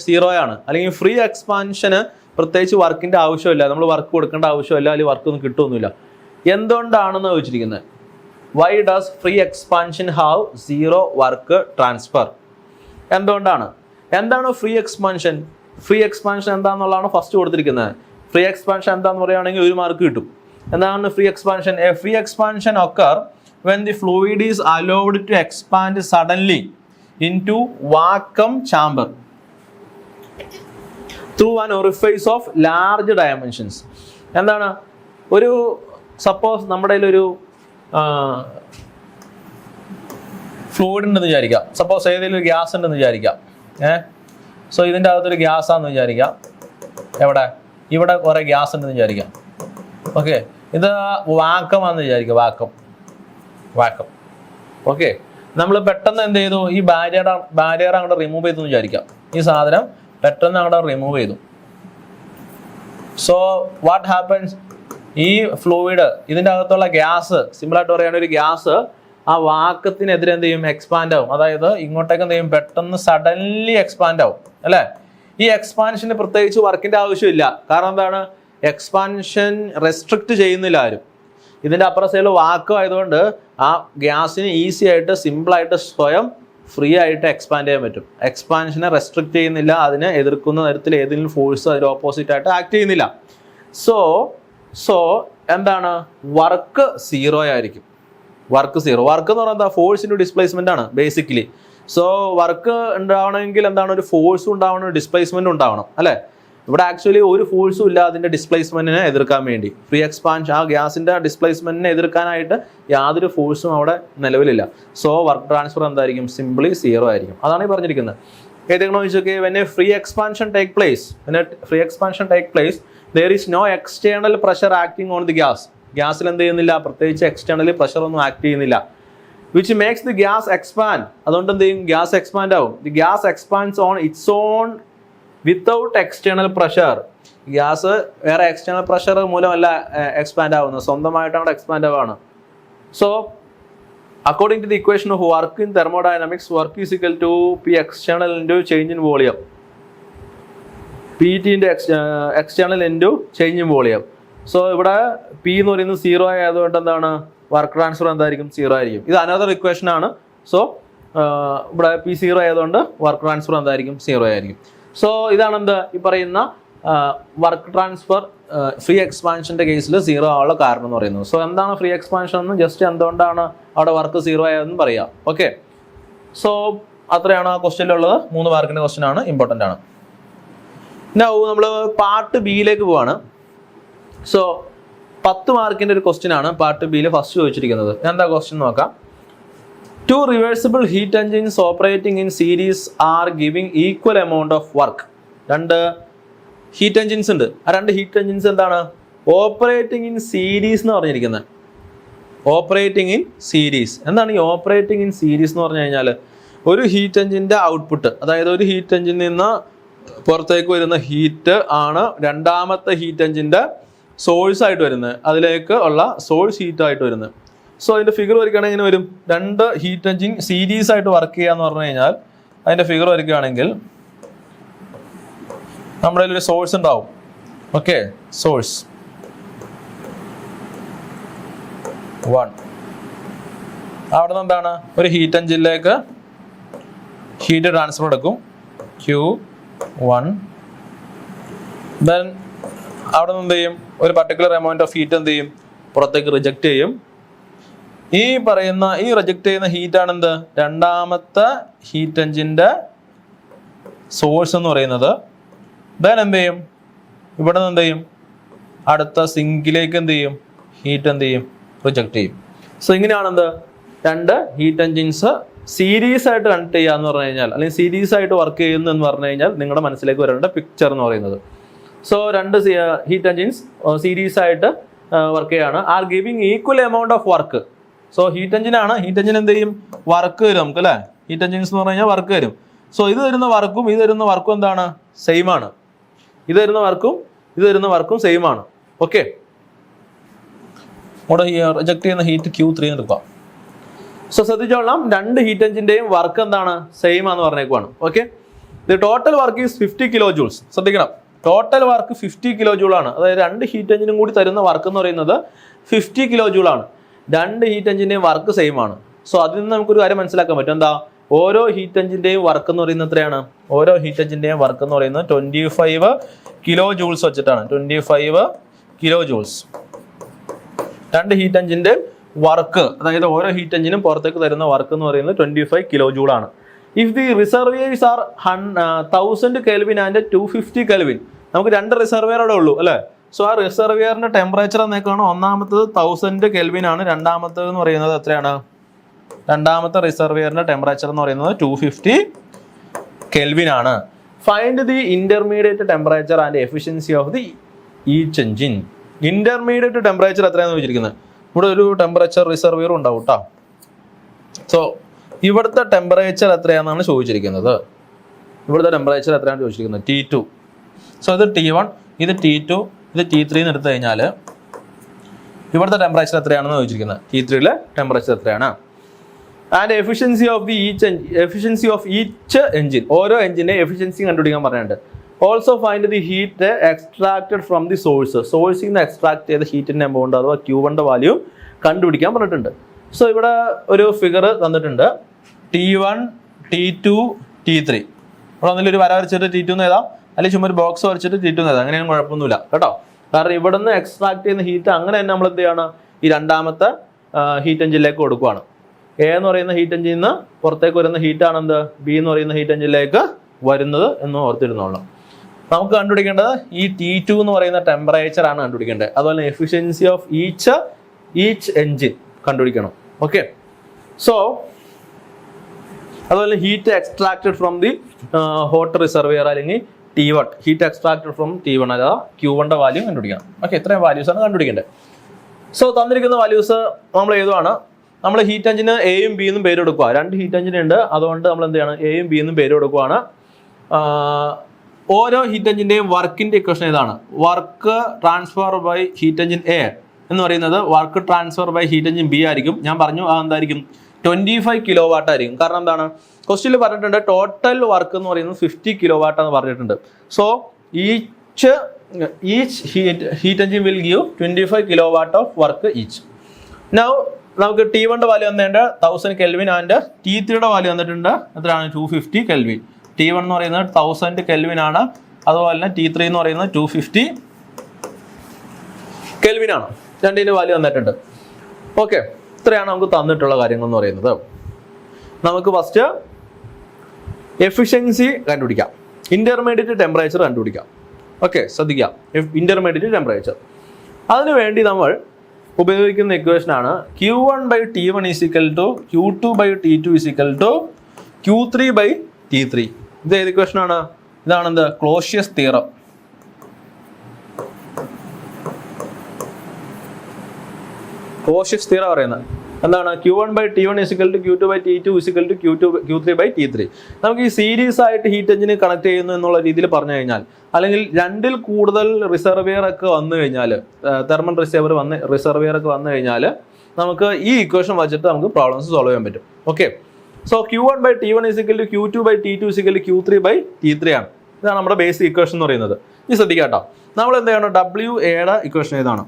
0 ആണ്. അല്ലെങ്കിൽ ഫ്രീ എക്സ്പാൻഷന് പ്രത്യേകിച്ച് വർക്കിൻ്റെ ആവശ്യമില്ല, നമ്മൾ വർക്ക് കൊടുക്കേണ്ട ആവശ്യമില്ല, അല്ലെങ്കിൽ വർക്ക് ഒന്നും കിട്ടുമൊന്നുമില്ല. എന്തുകൊണ്ടാണെന്ന് ചോദിച്ചിരിക്കുന്നത്. Why does free expansion have zero work transfer? എന്തുകൊണ്ടാണ്? എന്താണ് ഫ്രീ എക്സ്പാൻഷൻ? ഫ്രീ എക്സ്പാൻഷൻ എന്താണെന്നുള്ളതാണ് ഫസ്റ്റ് കൊടുത്തിരിക്കുന്നത്. ഫ്രീ എക്സ്പാൻഷൻ എന്താണെന്ന് പറയുകയാണെങ്കിൽ 1 മാർക്ക് കിട്ടും. എന്താണ് free expansion? A free expansion occur when the fluid is allowed to expand suddenly into vacuum chamber through an orifice of large dimensions. എന്താണ്? ഒരു സപ്പോസ് നമ്മുടെ ഒരു ഫ്ലൂയിഡ് ഉണ്ടെന്ന് വിചാരിക്കാം. സപ്പോസ് ഏതെങ്കിലും ഒരു ഗ്യാസ് ഉണ്ടെന്ന് വിചാരിക്കാം. സോ ഇതിൻ്റെ അകത്തൊരു ഗ്യാസാണെന്ന് വിചാരിക്കാം. എവിടെ? ഇവിടെ കുറേ ഗ്യാസ് ഉണ്ടെന്ന് വിചാരിക്കാം. ഓക്കെ, ഇത് വാക്കമാണെന്ന് വിചാരിക്കുക. വാക്കം. ഓക്കെ, നമ്മൾ പെട്ടെന്ന് എന്ത് ചെയ്തു? ഈ ബാരിയർ അങ്ങോട്ട് റിമൂവ് ചെയ്തു എന്ന് വിചാരിക്കാം. ഈ സാധനം പെട്ടെന്ന് അങ്ങോട്ട് റിമൂവ് ചെയ്തു. So what happens? ഈ ഫ്ലൂയിഡ്, ഇതിൻ്റെ അകത്തുള്ള ഗ്യാസ്, സിമ്പിളായിട്ട് പറയുകയാണെങ്കിൽ ഒരു ഗ്യാസ് ആ വാക്കത്തിനെതിരെ എന്ത് ചെയ്യും? എക്സ്പാൻഡ് ആവും. അതായത് ഇങ്ങോട്ടേക്ക് എന്ത് ചെയ്യും? പെട്ടെന്ന് സഡൻലി എക്സ്പാൻഡ് ആവും അല്ലേ? ഈ എക്സ്പാൻഷന് പ്രത്യേകിച്ച് വർക്കിൻ്റെ ആവശ്യമില്ല. കാരണം എന്താണ്? എക്സ്പാൻഷൻ റെസ്ട്രിക്റ്റ് ചെയ്യുന്നില്ല ആരും. ഇതിൻ്റെ അപ്പുറം സൈഡിൽ വാക്കം ആയതുകൊണ്ട് ആ ഗ്യാസിന് ഈസി ആയിട്ട് സിമ്പിളായിട്ട് സ്വയം ഫ്രീ ആയിട്ട് എക്സ്പാൻഡ് ചെയ്യാൻ പറ്റും. എക്സ്പാൻഷനെ റെസ്ട്രിക്റ്റ് ചെയ്യുന്നില്ല, അതിനെ എതിർക്കുന്ന തരത്തിൽ ഏതെങ്കിലും ഫോഴ്സ് അതിന് ഓപ്പോസിറ്റ് ആയിട്ട് ആക്ട് ചെയ്യുന്നില്ല. സോ എന്താണ്? വർക്ക് 0 ആയിരിക്കും. വർക്ക് 0. വർക്ക് എന്ന് പറഞ്ഞാൽ എന്താ? ഫോഴ്സിൻ്റെ ഡിസ്പ്ലേസ്മെൻ്റ് ആണ് ബേസിക്കലി. സോ വർക്ക് ഉണ്ടാവണമെങ്കിൽ എന്താണ്? ഒരു ഫോഴ്സും ഉണ്ടാവണം, ഒരു ഡിസ്പ്ലേസ്മെൻറ്റും ഉണ്ടാവണം അല്ലേ? ഇവിടെ ആക്ച്വലി ഒരു ഫോഴ്സും ഇല്ല അതിൻ്റെ ഡിസ്പ്ലേസ്മെൻറ്റിനെ എതിർക്കാൻ വേണ്ടി. ഫ്രീ എക്സ്പാൻഷൻ ആ ഗ്യാസിൻ്റെ ഡിസ്പ്ലേസ്മെൻറ്റിനെ എതിർക്കാനായിട്ട് യാതൊരു ഫോഴ്സും അവിടെ നിലവിലില്ല. സോ വർക്ക് ട്രാൻസ്ഫർ എന്തായിരിക്കും? സിംപ്ലി 0 ആയിരിക്കും. അതാണ് ഈ പറഞ്ഞിരിക്കുന്നത്. ഏതെങ്കിലും ചോദിച്ചോക്കെ, when a free expansion take place there is no external pressure acting on the gas. ഗ്യാസിൽ എന്ത് ചെയ്യുന്നില്ല? പ്രത്യേകിച്ച് എക്സ്റ്റേണലി പ്രഷർ ഒന്നും ആക്ട് ചെയ്യുന്നില്ല. which makes the gas expand. അതുകൊണ്ട് എന്ത് ചെയ്യും? ഗ്യാസ് എക്സ്പാൻഡ് ആവും. the gas expands on its own without external pressure. Gas വേറെ എക്സ്റ്റേണൽ പ്രഷർ മൂലമല്ല എക്സ്പാൻഡ് ആവുന്നത്, സ്വന്തമായിട്ടാണ് എക്സ്പാൻഡ് ആവുകയാണ്. So according to the equation of work in thermodynamics, work is equal to P external into change in volume. PT into external into change in volume. So ഇവിടെ P എന്ന് പറയുന്നത് 0 ആയതുകൊണ്ട് എന്താണ്? Work transfer എന്തായിരിക്കും? 0 ആയിരിക്കും. ഇത് another equation ആണ്. So ഇവിടെ P 0 ആയതുകൊണ്ട് വർക്ക് ട്രാൻസ്ഫർ എന്തായിരിക്കും? 0 ആയിരിക്കും. സോ ഇതാണ് എന്ത് ഈ പറയുന്ന വർക്ക് ട്രാൻസ്ഫർ ഫ്രീ എക്സ്പാൻഷൻ്റെ കേസിൽ 0 ആവാനുള്ള കാരണം എന്ന് പറയുന്നത്. സോ എന്താണ് ഫ്രീ എക്സ്പാൻഷൻ എന്ന് ജസ്റ്റ് എന്തുകൊണ്ടാണ് അവിടെ വർക്ക് 0 ആയതെന്ന് പറയാം. ഓക്കെ, സോ അത്രയാണ് ആ ക്വസ്റ്റ്യനിലുള്ളത്. 3 മാർക്കിൻ്റെ ക്വസ്റ്റ്യൻ ആണ്, ഇമ്പോർട്ടൻ്റ് ആണ്. നൗ നമ്മൾ പാർട്ട് ബിയിലേക്ക് പോവാണ്. സോ 10 മാർക്കിൻ്റെ ഒരു ക്വസ്റ്റ്യൻ ആണ് പാർട്ട് ബിയിൽ ഫസ്റ്റ് ചോദിച്ചിരിക്കുന്നത്. എന്താ ക്വസ്റ്റ്യൻ നോക്കാം. 2 reversible heat engines operating in series are giving equal amount of work. 2 heat engines ഉണ്ട്. ആ 2 ഹീറ്റ് എൻജിൻസ് എന്താണ്? ഓപ്പറേറ്റിംഗ് ഇൻ സീരീസ് എന്ന് പറഞ്ഞിരിക്കുന്നത്. Operating in series. എന്താണ് ഈ ഓപ്പറേറ്റിംഗ് ഇൻ സീരീസ് എന്ന് പറഞ്ഞു കഴിഞ്ഞാൽ? ഒരു ഹീറ്റ് എൻജിൻ്റെ ഔട്ട്പുട്ട്, അതായത് ഒരു ഹീറ്റ് എൻജിനിൽ നിന്ന് പുറത്തേക്ക് വരുന്ന ഹീറ്റ് ആണ് രണ്ടാമത്തെ ഹീറ്റ് എൻജിൻ്റെ സോഴ്സ് ആയിട്ട് വരുന്നത്, അതിലേക്ക് ഉള്ള സോഴ്സ് ഹീറ്റ് ആയിട്ട് വരുന്നത്. സോ അതിൻ്റെ ഫിഗർ വരയ്ക്കുകയാണെങ്കിൽ ഇങ്ങനെ വരും. 2 ഹീറ്റ് എൻജിൻ സീരീസ് ആയിട്ട് വർക്ക് ചെയ്യുക എന്ന് പറഞ്ഞു കഴിഞ്ഞാൽ അതിൻ്റെ ഫിഗർ വരയ്ക്കുകയാണെങ്കിൽ നമ്മുടെ ഒരു സോഴ്സ് ഉണ്ടാവും. Okay, source 1. അവിടെ നിന്ന് എന്താണ്? ഒരു ഹീറ്റ് എൻജിനിലേക്ക് ഹീറ്റ് ട്രാൻസ്ഫർ എടുക്കും, Q1. ദെൻ അവിടെ നിന്ന് എന്ത് ചെയ്യും? ഒരു പർട്ടിക്കുലർ എമൗണ്ട് ഓഫ് ഹീറ്റ് എന്ത് ചെയ്യും? പുറത്തേക്ക് റിജക്റ്റ് ചെയ്യും. ഈ റിജക്റ്റ് ചെയ്യുന്ന ഹീറ്റാണ് എന്ത്? രണ്ടാമത്തെ ഹീറ്റ് എൻജിൻ്റെ സോഴ്സ് എന്ന് പറയുന്നത്. ദെൻ എന്ത് ചെയ്യും? ഇവിടെ നിന്ന് എന്ത് ചെയ്യും? അടുത്ത സിങ്കിലേക്ക് എന്ത് ചെയ്യും? ഹീറ്റ് എന്ത് ചെയ്യും? റിജക്റ്റ് ചെയ്യും. സോ ഇങ്ങനെയാണെന്ത്? 2 ഹീറ്റ് എൻജിൻസ് സീരീസ് ആയിട്ട് കണക്ട് ചെയ്യുക എന്ന് പറഞ്ഞു കഴിഞ്ഞാൽ, അല്ലെങ്കിൽ സീരീസ് ആയിട്ട് വർക്ക് ചെയ്യുന്നു എന്ന് പറഞ്ഞു കഴിഞ്ഞാൽ നിങ്ങളുടെ മനസ്സിലേക്ക് വരേണ്ട പിക്ചർ എന്ന് പറയുന്നത്. സോ രണ്ട് ഹീറ്റ് എൻജിൻസ് സീരീസ് ആയിട്ട് വർക്ക് ചെയ്യുകയാണ്. R giving equal amount of work. So heat engine ആണ്, ഹീറ്റ് എൻജിൻ എന്ത് ചെയ്യും, വർക്ക് വരും നമുക്ക് അല്ലേ. ഹീറ്റ് എൻജിൻസ് എന്ന് പറഞ്ഞു കഴിഞ്ഞാൽ വർക്ക് വരും. സോ ഇത് തരുന്ന വർക്കും എന്താണ്, സെയിം ആണ്. ഇത് തരുന്ന വർക്കും സെയിം ആണ്. ഓക്കെ, ഇവിടെ റിജക്ട് ചെയ്യുന്ന ഹീറ്റ് Q3 എടുക്കാം. സോ ശ്രദ്ധിച്ചോളാം, രണ്ട് ഹീറ്റ് എൻജിൻ്റെയും വർക്ക് എന്താണ്, സെയിം ആണെന്ന് പറഞ്ഞേക്കുവാണ്. Okay, the total work is 50 kilo joules. ശ്രദ്ധിക്കണം, ടോട്ടൽ വർക്ക് 50 കിലോ ജൂൾ ആണ്. അതായത് രണ്ട് ഹീറ്റ് എൻജിനും കൂടി തരുന്ന വർക്ക് എന്ന് പറയുന്നത് 50 കിലോ ജൂൾ ആണ്. രണ്ട് ഹീറ്റ് എൻജിൻ്റെയും വർക്ക് സെയിം ആണ്. സോ അതിൽ നിന്ന് നമുക്കൊരു കാര്യം മനസ്സിലാക്കാൻ പറ്റും. എന്താ, ഓരോ ഹീറ്റ് എൻജിൻ്റെയും വർക്ക് എന്ന് പറയുന്നത് എത്രയാണ്, ഓരോ ഹീറ്റ് എൻജിൻ്റെയും വർക്ക് എന്ന് പറയുന്നത് 25 കിലോ ജൂൾസ് വെച്ചിട്ടാണ്. 25 കിലോ ജൂൾസ് രണ്ട് ഹീറ്റ് എൻജിൻ്റെ വർക്ക്, അതായത് ഓരോ ഹീറ്റ് എൻജിനും പുറത്തേക്ക് തരുന്ന വർക്ക് എന്ന് പറയുന്നത് 25 കിലോ ജൂൾ ആണ്. If the reservoirs are 1000 kelvin and 250 kelvin, നമുക്ക് രണ്ട് റിസർവിയർ അവിടെ ഉള്ളൂ അല്ലേ. സോ ആ റിസർവിയറിന്റെ ടെമ്പറേച്ചർ എന്നേക്കാണ്, ഒന്നാമത്തത് 1000 കെൽവിൻ ആണ്, രണ്ടാമത്തത് എന്ന് പറയുന്നത് എത്രയാണ്, രണ്ടാമത്തെ റിസർവിയറിന്റെ ടെമ്പറേച്ചർ എന്ന് പറയുന്നത് 250 കെൽവിൻ ആണ്. Find the intermediate temperature and efficiency of the each engine. Intermediate temperature എത്രയാണെന്ന് ചോദിച്ചിരിക്കുന്നത്. ഇവിടെ ഒരു ടെമ്പറേച്ചർ റിസർവിയർ ഉണ്ടാവും കേട്ടോ. സോ ഇവിടുത്തെ ടെമ്പറേച്ചർ എത്രയാണെന്നാണ് ചോദിച്ചിരിക്കുന്നത്. ഇവിടുത്തെ ടെമ്പറേച്ചർ എത്രയാണെന്ന് ചോദിച്ചിരിക്കുന്നത്, T2. സോ ഇത് T1, ഇത് T2, ഇത് T3 എന്ന് എടുത്തു കഴിഞ്ഞാൽ ഇവിടുത്തെ ടെമ്പറേച്ചർ എത്രയാണെന്ന് ചോദിച്ചിരിക്കുന്നത്. T3യിലെ ടെമ്പറേച്ചർ എത്രയാണ്. And efficiency of each engine, ഓരോ എൻജിൻ്റെ എഫിഷ്യൻസി കണ്ടുപിടിക്കാൻ പറഞ്ഞിട്ടുണ്ട്. Also find the heat extracted from the സോഴ്സിൽ നിന്ന് എക്സ്ട്രാക്ട് ചെയ്ത ഹീറ്റിൻ്റെ എമൗണ്ട് അഥവാ Q1 വാല്യൂ കണ്ടുപിടിക്കാൻ പറഞ്ഞിട്ടുണ്ട്. സോ ഇവിടെ ഒരു ഫിഗർ തന്നിട്ടുണ്ട്, T1, T2, T3. ഇവിടെ ഒന്നിലൊരു വര വരച്ചിട്ട് T2 എന്ന് എഴുതാം, അല്ലെങ്കിൽ ചുമ്മാ ഒരു ബോക്സ് വരച്ചിട്ട് T2 എന്ന് എഴുതാം. അങ്ങനെയൊന്നും കുഴപ്പമൊന്നുമില്ല കേട്ടോ. കാരണം ഇവിടെ നിന്ന് എക്സ്ട്രാക്ട് ചെയ്യുന്ന ഹീറ്റ് അങ്ങനെ തന്നെ നമ്മൾ എന്ത് ചെയ്യണം, ഈ രണ്ടാമത്തെ ഹീറ്റ് എൻജിനിലേക്ക് കൊടുക്കുകയാണ്. A എന്ന് പറയുന്ന ഹീറ്റ് എൻജിനിൽ നിന്ന് പുറത്തേക്ക് വരുന്ന ഹീറ്റാണ് എന്ത്, B എന്ന് പറയുന്ന ഹീറ്റ് എൻജിനിലേക്ക് വരുന്നത് എന്ന് ഓർത്തിരുന്നോളാം. നമുക്ക് കണ്ടുപിടിക്കേണ്ടത് ഈ T2 എന്ന് പറയുന്ന ടെമ്പറേച്ചർ ആണ് കണ്ടുപിടിക്കേണ്ടത്. അതുപോലെ എഫിഷ്യൻസി ഓഫ് ഈച്ച് എൻജിൻ കണ്ടുപിടിക്കണം. ഓക്കെ, സോ അതുപോലെ heat extracted from the hot റിസർവിയർ അല്ലെങ്കിൽ T1, heat extracted from T1 അഥവാ Q1 വാല്യൂ കണ്ടുപിടിക്കണം. ഓക്കെ, ഇത്രയും വാല്യൂസ് ആണ് കണ്ടുപിടിക്കേണ്ടത്. സോ തന്നിരിക്കുന്ന വാല്യൂസ് നമ്മൾ ഏതുമാണ്, നമ്മൾ ഹീറ്റ് എഞ്ചിന് എയും ബി എന്നും പേര് കൊടുക്കുക. രണ്ട് ഹീറ്റ് എഞ്ചിൻ ഉണ്ട്, അതുകൊണ്ട് നമ്മൾ എന്ത് ചെയ്യണം, എയും ബി എന്നും പേര് കൊടുക്കുകയാണ്. ഓരോ ഹീറ്റ് എഞ്ചിൻ്റെയും വർക്കിൻ്റെ ഇക്വേഷൻ ഏതാണ്, work transfer by heat engine A എന്ന് പറയുന്നത് work transfer by heat engine B ആയിരിക്കും. ഞാൻ പറഞ്ഞു എന്തായിരിക്കും, 25 കിലോ വാട്ട് ആയിരിക്കും. കാരണം എന്താണ്, ക്വസ്റ്റ്യനിൽ പറഞ്ഞിട്ടുണ്ട് ടോട്ടൽ വർക്ക് എന്ന് പറയുന്നത് 50 കിലോ വാട്ട് എന്ന് പറഞ്ഞിട്ടുണ്ട്. So each heat engine will give 25 kilo watt of work each. Now നമുക്ക് T1 വാല്യൂ വന്നിട്ടുണ്ട് 1000 കെൽവിൻ ആൻഡ് T3 വാല്യൂ വന്നിട്ടുണ്ട് എത്രയാണ്, 250 കെൽവിൻ. T1 എന്ന് പറയുന്നത് 1000 കെൽവിൻ ആണ്, അതുപോലെ തന്നെ T3 എന്ന് പറയുന്നത് 250 കെൽവിൻ ആണ്. രണ്ടിൻ്റെ വാല്യൂ വന്നിട്ടുണ്ട്. ഓക്കെ, ഇത്രയാണ് നമുക്ക് തന്നിട്ടുള്ള കാര്യങ്ങൾ എന്ന് പറയുന്നത്. നമുക്ക് ഫസ്റ്റ് എഫിഷ്യൻസി കണ്ടുപിടിക്കാം, ഇന്റർമീഡിയറ്റ് ടെമ്പറേച്ചർ കണ്ടുപിടിക്കാം. ഓക്കെ, ശ്രദ്ധിക്കാം, ഇന്റർമീഡിയറ്റ് ടെമ്പറേച്ചർ. അതിനു വേണ്ടി നമ്മൾ ഉപയോഗിക്കുന്ന ഇക്വേഷനാണ് Q1/T1 = Q2/T2 = Q3/T3. ഇത് ഏത് ഇക്വേഷനാണ്, ഇതാണെന്ത്, ക്ലോഷ്യസ് തിയറം. ക്ലോഷ്യസ് തിയറം പറയുന്നത് എന്താണ്, Q1/T1 = Q2/T2 = Q3/T3. നമുക്ക് ഈ സീരീസ് ആയിട്ട് ഹീറ്റ് എഞ്ചിന് കണക്ട് ചെയ്യുന്നു എന്നുള്ള രീതിയിൽ പറഞ്ഞു കഴിഞ്ഞാൽ, അല്ലെങ്കിൽ രണ്ടിൽ കൂടുതൽ റിസർവിയർ ഒക്കെ വന്നു കഴിഞ്ഞാൽ, തെർമൽ റിസർവിയർ ഒക്കെ വന്നു കഴിഞ്ഞാൽ നമുക്ക് ഈ ഇക്വേഷൻ വെച്ചിട്ട് നമുക്ക് പ്രോബ്ലംസ് സോൾവ് ചെയ്യാൻ പറ്റും. Okay, so Q1/T1 = Q2/T2 = Q3/T3 ആണ്. ഇതാണ് നമ്മുടെ ബേസിക് ഇക്വേഷൻ എന്ന് പറയുന്നത്. ഇനി ശ്രദ്ധിക്കാം കേട്ടോ, നമ്മൾ എന്ത് ചെയ്യണം, WAയുടെ ഇക്വേഷൻ ഏതാണ്,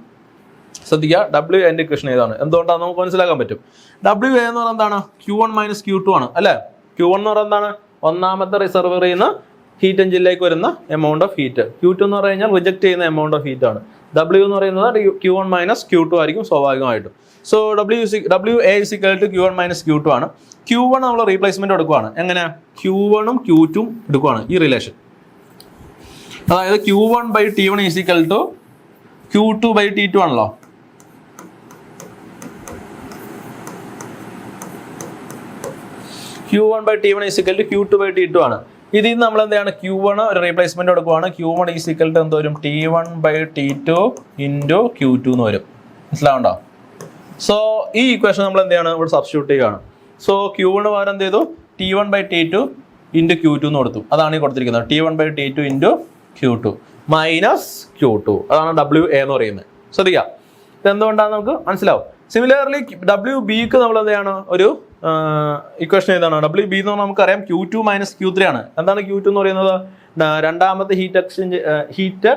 ശ്രദ്ധിക്കുക, WA ഇക്വേഷൻ ഏതാണ്, എന്തുകൊണ്ടാണ് നമുക്ക് മനസ്സിലാക്കാൻ പറ്റും. WA എന്ന് പറയുന്നത് എന്താണ്, Q1 - Q2 ആണ് അല്ലേ. Q1 എന്ന് പറയുന്നത് എന്താണ്, ഒന്നാമത്തെ റിസർവറിൽ നിന്ന് ഹീറ്റ് എഞ്ചിനിലേക്ക് വരുന്ന എമൗണ്ട് ഓഫ് ഹീറ്റ്. Q2 എന്ന് പറഞ്ഞു കഴിഞ്ഞാൽ റിജക്ട് ചെയ്യുന്ന എമൗണ്ട് ഓഫ് ഹീറ്റ് ആണ്. W എന്ന് പറയുന്നത് Q1 - Q2 ആയിരിക്കും സ്വാഭാവികമായിട്ടും. സോ WA = Q1 - Q2 ആണ്. Q1 നമ്മൾ റീപ്ലേസ്മെന്റ് എടുക്കുവാണ്. എങ്ങനെ, Q1ഉം Q2ഉം എടുക്കുവാണ് ഈ റിലേഷൻ. അതായത് Q1/T1 = Q2/T2 ആണല്ലോ. Q1 by T1 is equal to Q2 by T2 ആണ്. ഇതിൽ നിന്ന് നമ്മൾ എന്താണ് Q1 ഒരു റീപ്ലേസ്മെന്റ് കൊടുക്കുവാണ്. Q1 is equal to എന്ത് വരും? T1 by T2 into Q2 എന്ന് വരും. മനസ്സിലാവുണ്ടോ? സോ ഈ ഇക്വേഷൻ നമ്മൾ എന്ത് ചെയ്യാണ്? ഇവിടെ സബ്സ്റ്റിറ്റ്യൂട്ട് ചെയ്യുകയാണ്. സോ Q1 പകരം എന്ത് ചെയ്തു? T1 by T2 into Q2 എന്ന് കൊടുത്തു. അതാണ് ഈ കൊടുത്തിരിക്കുന്നത്. T1 by T2 into Q2 minus Q2. അതാണ് WA എന്ന് പറയുന്നത്. ശ്രദ്ധിക്കാം, ഇതെന്തുകൊണ്ടാണ് നമുക്ക് മനസ്സിലാവും. സിമിലർലി WBക്ക് നമ്മൾ എന്താണ് ഒരു ഇക്വേഷൻ ഏതാണ്? WB എന്ന് പറഞ്ഞാൽ നമുക്കറിയാം Q2 മൈനസ് Q3 ആണ്. എന്താണ് Q2 എന്ന് പറയുന്നത്? രണ്ടാമത്തെ ഹീറ്റ്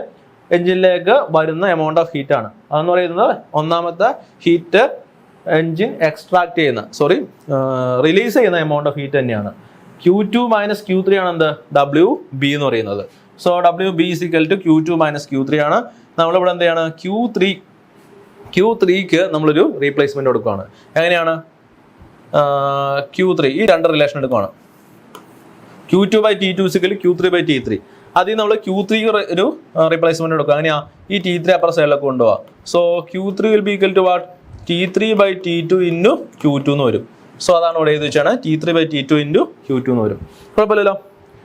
എഞ്ചിനിലേക്ക് വരുന്ന എമൗണ്ട് ഓഫ് ഹീറ്റ് ആണ്. അതെന്ന് പറയുന്നത് ഒന്നാമത്തെ ഹീറ്റ് എഞ്ചിൻ റിലീസ് ചെയ്യുന്ന എമൗണ്ട് ഓഫ് ഹീറ്റ് തന്നെയാണ്. Q2 മൈനസ് Q3 ആണ് എന്ത്? WB എന്ന് പറയുന്നത്. So WB is equal to Q2 minus Q3 ആണ്. നമ്മളിവിടെ എന്ത് ചെയ്യാണ്? Q3ക്ക് നമ്മളൊരു റീപ്ലേസ്മെന്റ് കൊടുക്കുകയാണ്. എങ്ങനെയാണ്? Q3 ഈ രണ്ട് റിലേഷൻ എടുക്കുകയാണ്. Q2 by T2 is equal to Q3 by T3. അതിൽ നമ്മൾ Q3 ഒരു റീപ്ലേസ്മെന്റ് എടുക്കുക. അങ്ങനെയാ ഈ T3 അപ്പുറ സൈഡിലൊക്കെ കൊണ്ടുപോകാം. So Q3 will be equal to what? T3 by T2 into Q2 എന്ന് വരും. സോ അതാണ് ഇവിടെ എഴുതി വെച്ചാണ് T3 by T2 into Q2 എന്ന് വരും. കുഴപ്പമില്ലല്ലോ.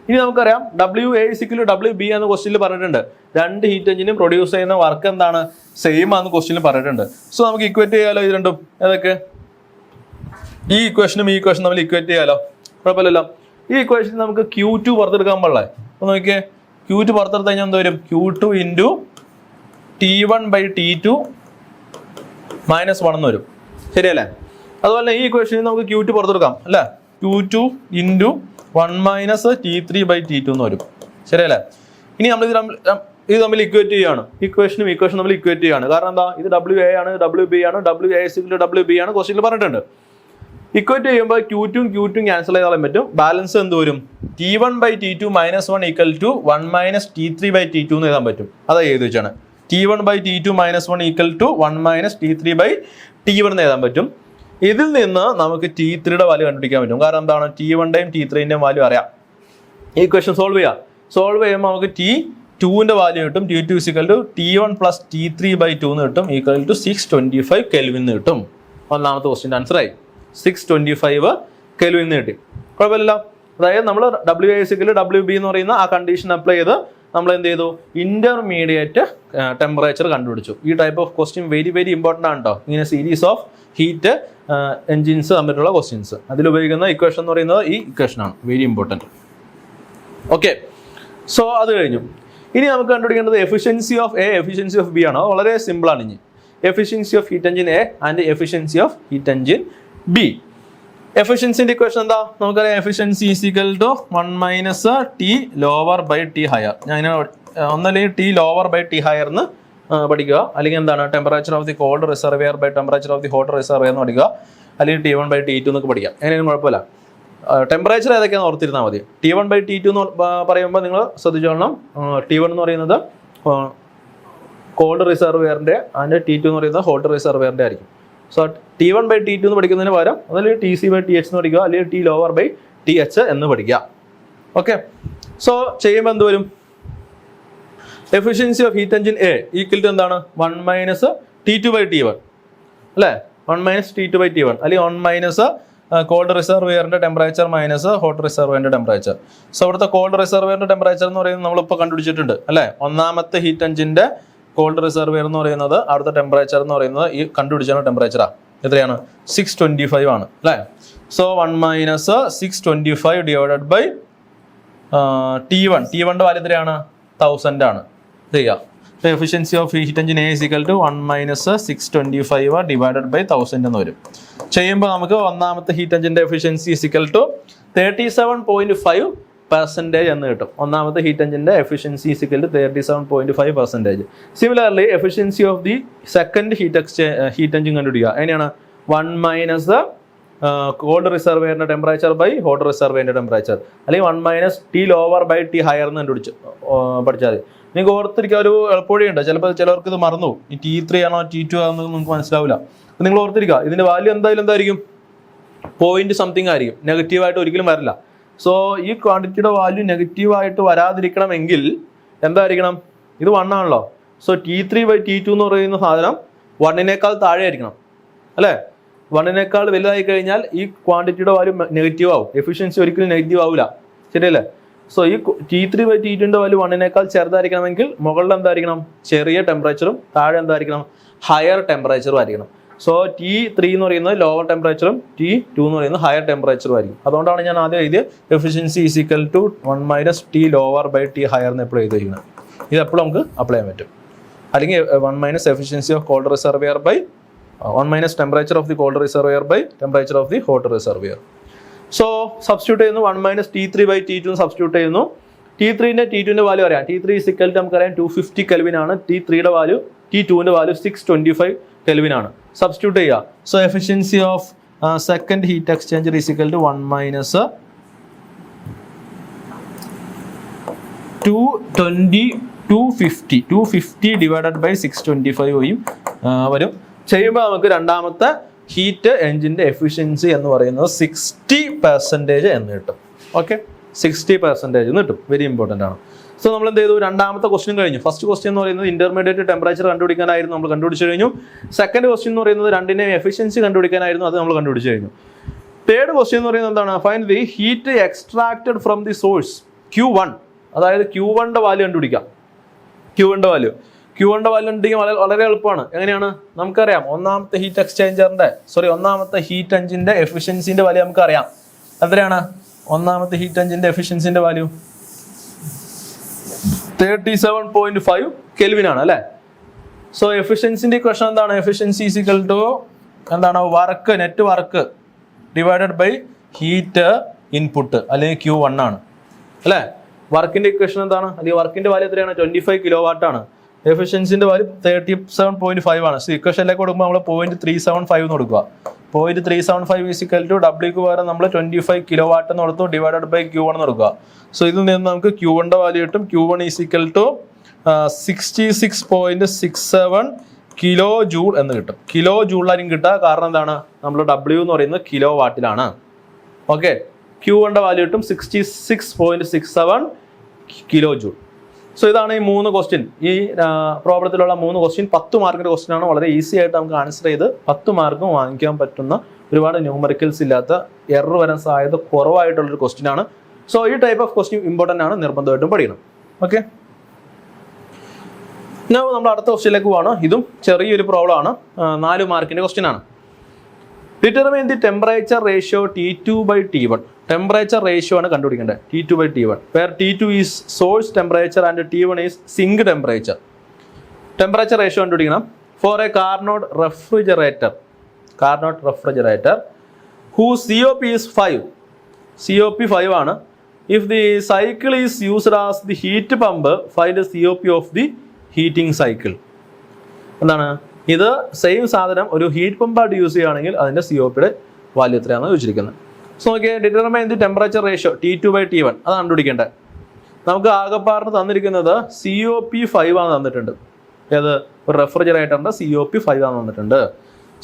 ഇനി നമുക്കറിയാം WA is equal to WB എന്ന് ക്വസ്റ്റ്യനിൽ പറഞ്ഞിട്ടുണ്ട്. രണ്ട് ഹീറ്റ് എഞ്ചിനും പ്രൊഡ്യൂസ് ചെയ്യുന്ന വർക്ക് എന്താണ്? സെയിം ആണെന്ന് ക്വസ്റ്റ്യനിൽ പറഞ്ഞിട്ടുണ്ട്. സോ നമുക്ക് ഇക്വേറ്റ് ചെയ്യാലോ ഇത് രണ്ടും. ഏതൊക്കെ? ഈ ഇക്വേഷനും ഈ ഇക്വേഷനും തമ്മിൽ ഇക്വേറ്റ് ചെയ്യാലോ. കുഴപ്പമില്ലല്ലോ. ഈ ഇക്വേഷൻ നമുക്ക് Q2 പുറത്തെടുക്കാൻ പാടില്ലേ? അപ്പോൾ നോക്കിയേ, Q2 പുറത്തെടുത്ത് കഴിഞ്ഞാൽ എന്ത് വരും? Q2 into T1 by T2 minus 1 എന്ന് വരും. ശരിയല്ലേ? അതുപോലെ ഈ ഇക്വേഷനിൽ നമുക്ക് Q2 പുറത്തെടുക്കാം അല്ലേ? Q2 into 1 minus T3 by T2 എന്ന് വരും. ശരിയല്ലേ? ഇനി നമ്മൾ ഇത് തമ്മിൽ ഇക്വേറ്റ് ചെയ്യുകയാണ്. ഇക്വേഷനും തമ്മിൽ ഇക്വേറ്റ് ചെയ്യുകയാണ്. കാരണം എന്താ? ഇത് WA ആണ്, WB ആണ്, WA is equal to WB ആണ് ക്വസ്റ്റ്യനിൽ പറഞ്ഞിട്ടുണ്ട്. ഇക്വേറ്റ് ചെയ്യുമ്പോൾ Q2 ക്യാൻസൽ ചെയ്താലും പറ്റും. ബാലൻസ് എന്ത് വരും? T1 by T2 minus 1 equal to 1 minus T3 by T2 എന്ന് എഴുതാൻ പറ്റും. അതാ എഴുതി വെച്ചാണ്. T1 by T2 minus 1 equal to 1 minus T3 by T1 എന്ന് എഴുതാൻ പറ്റും. ഇതിൽ നിന്ന് നമുക്ക് T3യുടെ വാല്യൂ കണ്ടുപിടിക്കാൻ പറ്റും. കാരണം എന്താണ്? T1ന്റെയും T3ന്റെയും വാല്യൂ അറിയാം. ഈ ഇക്വേഷൻ സോൾവ് ചെയ്യുമ്പോൾ നമുക്ക് T2ന്റെ വാല്യൂ കിട്ടും. T2 is equal to T1 plus T3 by 2 എന്ന് കിട്ടും. ഈക്വൽ ടു 625 കെൽവിൻ എന്ന് കിട്ടും. ഒന്നാമത്തെ ക്വസ്റ്റ്യൻ്റെ ആൻസർ ആയി. 625 കെൽവിൻ എന്ന് കിട്ടി. കുഴപ്പമില്ല. അതായത് നമ്മൾ WA is equal to WB എന്ന് പറയുന്ന ആ കണ്ടീഷൻ അപ്ലൈ ചെയ്ത് നമ്മൾ എന്ത് ചെയ്തു? ഇന്റർമീഡിയറ്റ് ടെമ്പറേച്ചർ കണ്ടുപിടിച്ചു. ഈ type of question very very important ആണ് കേട്ടോ. ഇങ്ങനെ സീരീസ് ഓഫ് ഹീറ്റ് എൻജിൻസ് തമ്മിലുള്ള ക്വസ്റ്റ്യൻസ് അതിലുപയോഗിക്കുന്ന ഇക്വേഷൻ എന്ന് പറയുന്നത് ഈ ഇക്വേഷനാണ്. Very important. ഓക്കെ, സോ അത് കഴിഞ്ഞു. ഇനി നമുക്ക് കണ്ടുപിടിക്കേണ്ടത് efficiency of A, efficiency of B ആണ്. വളരെ സിമ്പിളാണ്. ഇനി efficiency of heat engine A and efficiency of heat engine B. എഫിഷ്യൻസിന്റെ ഇക്വേഷൻ എന്താ? നമുക്കറിയാം efficiency is equal to 1 minus T lower by T higher. ഞാൻ ഒന്നല്ലെങ്കിൽ T lower by T higher എന്ന് പഠിക്കുക, അല്ലെങ്കിൽ എന്താണ് temperature of the cold reservoir by temperature of the hot reservoir എന്ന് പഠിക്കുക, അല്ലെങ്കിൽ T1 by T2 എന്നൊക്കെ പഠിക്കാം. എങ്ങനെയും കുഴപ്പമില്ല. ടെമ്പറേച്ചർ ഏതൊക്കെയാണെന്ന് ഓർത്തിരുന്നാൽ മതി. T1 by T2 എന്ന് പറയുമ്പോൾ നിങ്ങൾ ശ്രദ്ധിച്ചോളണം. T1 എന്ന് പറയുന്നത് കോൾഡ് റിസർവെയറിൻ്റെ, അതിൻ്റെ T2 എന്ന് പറയുന്നത് ഹോട്ട് റിസർവെയറിൻ്റെ ആയിരിക്കും. സോ T1 by T2 എന്ന് പഠിക്കുന്നതിന് പകരം അല്ലെങ്കിൽ TC by TH എന്ന് പഠിക്കുക, അല്ലെങ്കിൽ T ലോവർ ബൈ TH എന്ന് പഠിക്കുക. ഓക്കെ, സോ ചെയ്യുമ്പോൾ എന്ത് വരും? Efficiency of heat engine A equal to എന്താണ്? 1 മൈനസ് T2 by T1 അല്ലേ? 1 മൈനസ് T2 by T1 അല്ലെങ്കിൽ 1 മൈനസ് കോൾഡ് റിസർവെയറിൻ്റെ ടെമ്പറേച്ചർ മൈനസ് ഹോട്ട് റിസർവെയറിൻ്റെ ടെമ്പറേച്ചർ. സോ ഇവിടുത്തെ കോൾഡ് റിസർവെയറിൻ്റെ ടെമ്പറേച്ചർ എന്ന് പറയുന്നത് നമ്മളിപ്പോൾ കണ്ടുപിടിച്ചിട്ടുണ്ട് അല്ലേ? ഒന്നാമത്തെ ഹീറ്റ് എഞ്ചിൻ്റെ കോൾഡ് റിസർവെയർ എന്ന് പറയുന്നത് അവിടുത്തെ ടെമ്പറേച്ചർ എന്ന് പറയുന്നത് ഈ കണ്ടുപിടിച്ചാണ് ടെമ്പറേച്ചറാണ്. എത്രയാണ്? 625 ആണ് അല്ലേ? സോ 1 മൈനസ് 625 ഡിവൈഡഡ് ബൈ T1ന്റെ വാല്യൂ എത്രയാണ്? 1000 ആണ്. ചെയ്യാം. Efficiency of heat engine A is equal to 1 minus 625 divided by 1000 എന്ന് വരും. ചെയ്യുമ്പോൾ നമുക്ക് ഒന്നാമത്തെ ഹീറ്റ് എഞ്ചിൻ്റെ എഫിഷ്യൻസി ഈസ് ഈക്വൽ ടു 37.5% എന്ന് കിട്ടും. ഒന്നാമത്തെ ഹീറ്റ് എഞ്ചിൻ്റെ efficiency is equal to 37.5%. Similarly efficiency of the second heat engine കണ്ടുപിടിക്കുക. എങ്ങനെയാണ്? 1 മൈനസ് കോൾഡ് റിസർവെയറിൻ്റെ ടെമ്പറേച്ചർ ബൈ ഹോട്ട് റിസർവെയറിൻ്റെ ടെമ്പറേച്ചർ, അല്ലെങ്കിൽ 1 minus T lower by T higher എന്ന് പഠിച്ചാൽ മതി. നിങ്ങൾക്ക് ഓർത്തിരിക്കുക ഒരു എളുപ്പവഴിയുണ്ട്. ചിലർക്ക് ഇത് മറന്നു. ഈ T3 ആണോ T2 ആണോ നമുക്ക് മനസ്സിലാവില്ല. അപ്പം നിങ്ങൾ ഓർത്തിരിക്കുക, ഇതിൻ്റെ വാല്യൂ എന്തായിരിക്കും? പോയിന്റ് സംതിങ് ആയിരിക്കും. നെഗറ്റീവായിട്ട് ഒരിക്കലും വരില്ല. സോ ഈ ക്വാണ്ടിറ്റിയുടെ വാല്യൂ നെഗറ്റീവായിട്ട് വരാതിരിക്കണമെങ്കിൽ എന്തായിരിക്കണം? ഇത് 1 ആണല്ലോ. സോ T3 by T2 എന്ന് പറയുന്ന സാധനം 1-നേക്കാൾ താഴെ ആയിരിക്കണം അല്ലേ? 1നേക്കാൾ വലുതായി കഴിഞ്ഞാൽ ഈ ക്വാണ്ടിറ്റിയുടെ വാല്യൂ നെഗറ്റീവ് ആവും, എഫിഷ്യൻസി ഒരിക്കലും നെഗറ്റീവ് ആവില്ല, ശരിയല്ലേ? സോ ഈ T3/T2ന്റെ വാല്യൂ 1നേക്കാൾ ചെറുതായിരിക്കണമെങ്കിൽ മുകളിൽ എന്തായിരിക്കണം? ചെറിയ ടെമ്പറേച്ചറും താഴെ എന്തായിരിക്കണം? ഹയർ ടെമ്പറേച്ചറും ആയിരിക്കണം. സോ T3 എന്ന് പറയുന്നത് ലോവർ ടെമ്പറേച്ചറും T2 എന്ന് പറയുന്നത് ഹയർ ടെമ്പറേച്ചറും ആയിരിക്കും. അതുകൊണ്ടാണ് ഞാൻ ആദ്യം എഴുതിയത് efficiency is equal to 1 - T lower by T higher എന്ന് എപ്പോഴും എഴുതിയിരിക്കുന്നത്. ഇത് എപ്പോഴും നമുക്ക് അപ്ലൈ ചെയ്യാൻ പറ്റും. അല്ലെങ്കിൽ 1 - efficiency of cold reservoir by 1 - temperature of the cold reservoir by temperature of the hot reservoir. So substitute ചെയ്യുന്നു, 1 - T3/T2 സബ്സ്റ്റിറ്റ്യൂട്ട് ചെയ്യുന്നു. T3ന്റെ T2ന്റെ വാല്യൂ അറിയാം. T3 ഈസ് ഈക്വൽ ടു നമുക്കറിയാം 250 കെൽവിൻ ആണ്. T3യുടെ വാല്യൂ T2ന്റെ വാല്യൂ 625 കെൽവിൻ ആണ്. സബ്സ്റ്റിറ്റ്യൂട്ട് ചെയ്യുക. So efficiency of second heat exchanger is equal to 1 - 250 divided by 625 വരും. ചെയ്യുമ്പോൾ നമുക്ക് രണ്ടാമത്തെ ഹീറ്റ് എഞ്ചിന്റെ എഫിഷ്യൻസി എന്ന് പറയുന്നത് 60% എന്ന് കിട്ടും. ഓക്കെ, 60% എന്ന് കിട്ടും. വെരി ഇമ്പോർട്ടൻ്റ് ആണ്. സോ നമ്മൾ എന്ത് ചെയ്തു? രണ്ടാമത്തെ ക്വസ്റ്റ്യൻ കഴിഞ്ഞു. ഫസ്റ്റ് ക്വസ്റ്റ്യൻ എന്ന് പറയുന്നത് ഇന്റർമീഡിയറ്റ് ടെമ്പറേച്ചർ കണ്ടുപിടിക്കാനായിരുന്നു, നമ്മൾ കണ്ടുപിടിച്ച് കഴിഞ്ഞു. സെക്കൻഡ് ക്വസ്റ്റ്യൻ എന്ന് പറയുന്നത് രണ്ടിന്റെയും എഫിഷ്യൻസി കണ്ടുപിടിക്കാനായിരുന്നു, അത് നമ്മൾ കണ്ടുപിടിച്ച് കഴിഞ്ഞു. തേർഡ് ക്വസ്റ്റ്യൻ എന്ന് പറയുന്നത് എന്താണ്? Find the heat extracted from the source Q1, അതായത് Q1ന്റെ വാല്യൂ കണ്ടുപിടിക്കാം. Q1ന്റെ വാല്യൂ കണ്ടുപിടിക്കാൻ വളരെ എളുപ്പമാണ്. എങ്ങനെയാണ്? നമുക്കറിയാം ഒന്നാമത്തെ ഹീറ്റ് എഞ്ചിന്റെ എഫിഷ്യൻസിന്റെ വാല്യൂ നമുക്കറിയാം. എത്രയാണ് ഒന്നാമത്തെ ഹീറ്റ് എഞ്ചിന്റെ എഫിഷ്യൻസിന്റെ വാല്യൂ? 37.5 കെൽവിൻ ആണ് അല്ലേ? സോ എഫിഷ്യൻസിന്റെ ഇക്വേഷൻ എന്താണ്? എഫിഷ്യൻസി ഈസ് ഈക്വൽ ടു എന്താണ്? Net work divided by heat input, അല്ലെങ്കിൽ Q1 ആണ് അല്ലേ? വർക്കിന്റെ ഇക്വേഷൻ എന്താണ്? അല്ലെങ്കിൽ വർക്കിന്റെ വാല്യൂ എത്രയാണ്? 25 കിലോവാട്ട് ആണ്. എഫിഷ്യൻസിന്റെ വാല്യൂ 37.5 ആണ്. സോ ഇക്വേഷനിലേക്ക് കൊടുക്കുമ്പോൾ നമ്മൾ 0.375 എന്ന് കൊടുക്കുക. 0.375 ഈസ് ഈക്വൽ ടു ഡബ്ല്യൂക്ക് പകരം നമ്മൾ 25 കിലോവാട്ട് എന്ന് കൊടുത്തു, ഡിവൈഡഡ് ബൈ Q1 എന്ന് കൊടുക്കുക. സോ ഇതിൽ നിന്ന് നമുക്ക് Q1ന്റെ വാല്യൂ കിട്ടും. Q1 is equal to 66.67 kilo joule എന്ന് കിട്ടും. കിലോ ജൂളിലായിരിക്കും കിട്ടുക. കാരണം എന്താണ്? നമ്മൾ W എന്ന് പറയുന്നത് കിലോ വാട്ടിലാണ്. ഓക്കെ, Q1ന്റെ വാല്യൂ കിട്ടും 66.67 കിലോ ജൂൾ. സോ ഇതാണ് ഈ 3 ക്വസ്റ്റ്യൻ. ഈ പ്രോബ്ലത്തിലുള്ള 3 ക്വസ്റ്റ്യൻ 10 മാർക്കിന്റെ ക്വസ്റ്റ്യൻ ആണ്. വളരെ ഈസി ആയിട്ട് നമുക്ക് ആൻസർ ചെയ്ത് 10 മാർക്കും വാങ്ങിക്കാൻ പറ്റുന്ന, ഒരുപാട് ന്യൂമറിക്കൽസ് ഇല്ലാത്ത, എറർ വരാൻ സാധ്യത കുറവായിട്ടുള്ളൊരു ക്വസ്റ്റ്യൻ ആണ്. സോ ഈ ടൈപ്പ് ഓഫ് ക്വസ്റ്റ്യൻ ഇമ്പോർട്ടൻ്റ് ആണ്, നിർബന്ധമായിട്ടും പഠിക്കണം. ഓക്കെ, നമ്മൾ അടുത്ത ക്വസ്റ്റ്യനിലേക്ക് പോവാണ്. ഇതും ചെറിയൊരു പ്രോബ്ലം ആണ്, 4 മാർക്കിന്റെ ക്വസ്റ്റ്യൻ ആണ്. Determine the temperature ratio T2/T1. Temperature ratio ആണ് കണ്ടുപിടിക്കേണ്ടത്. T2/T1 where T2 is source temperature and T1 is sink temperature. Temperature ratio കണ്ടുപിടിക്കണം. For a Carnot refrigerator whose COP is 5. COP 5 ആണ്. If the cycle is used as the heat pump, find the COP of the heating cycle. എന്താണ് ഇത്? Same സാധനം ഒരു heat പമ്പായിട്ട് use ചെയ്യുകയാണെങ്കിൽ അതിന്റെ COPയുടെ value എത്രയാണെന്ന് ചോദിച്ചിരിക്കുന്നത്. So okay, determine the temperature ratio T2/T1 അത് കണ്ടുപിടിക്കേണ്ടത്. നമുക്ക് ആകെപ്പാറിന് തന്നിരിക്കുന്നത് COP 5 ആണ് തന്നിട്ടുണ്ട്. ഏത്? ഒരു റെഫ്രിജറേറ്ററിന്റെ COP 5 ആണ് തന്നിട്ടുണ്ട്.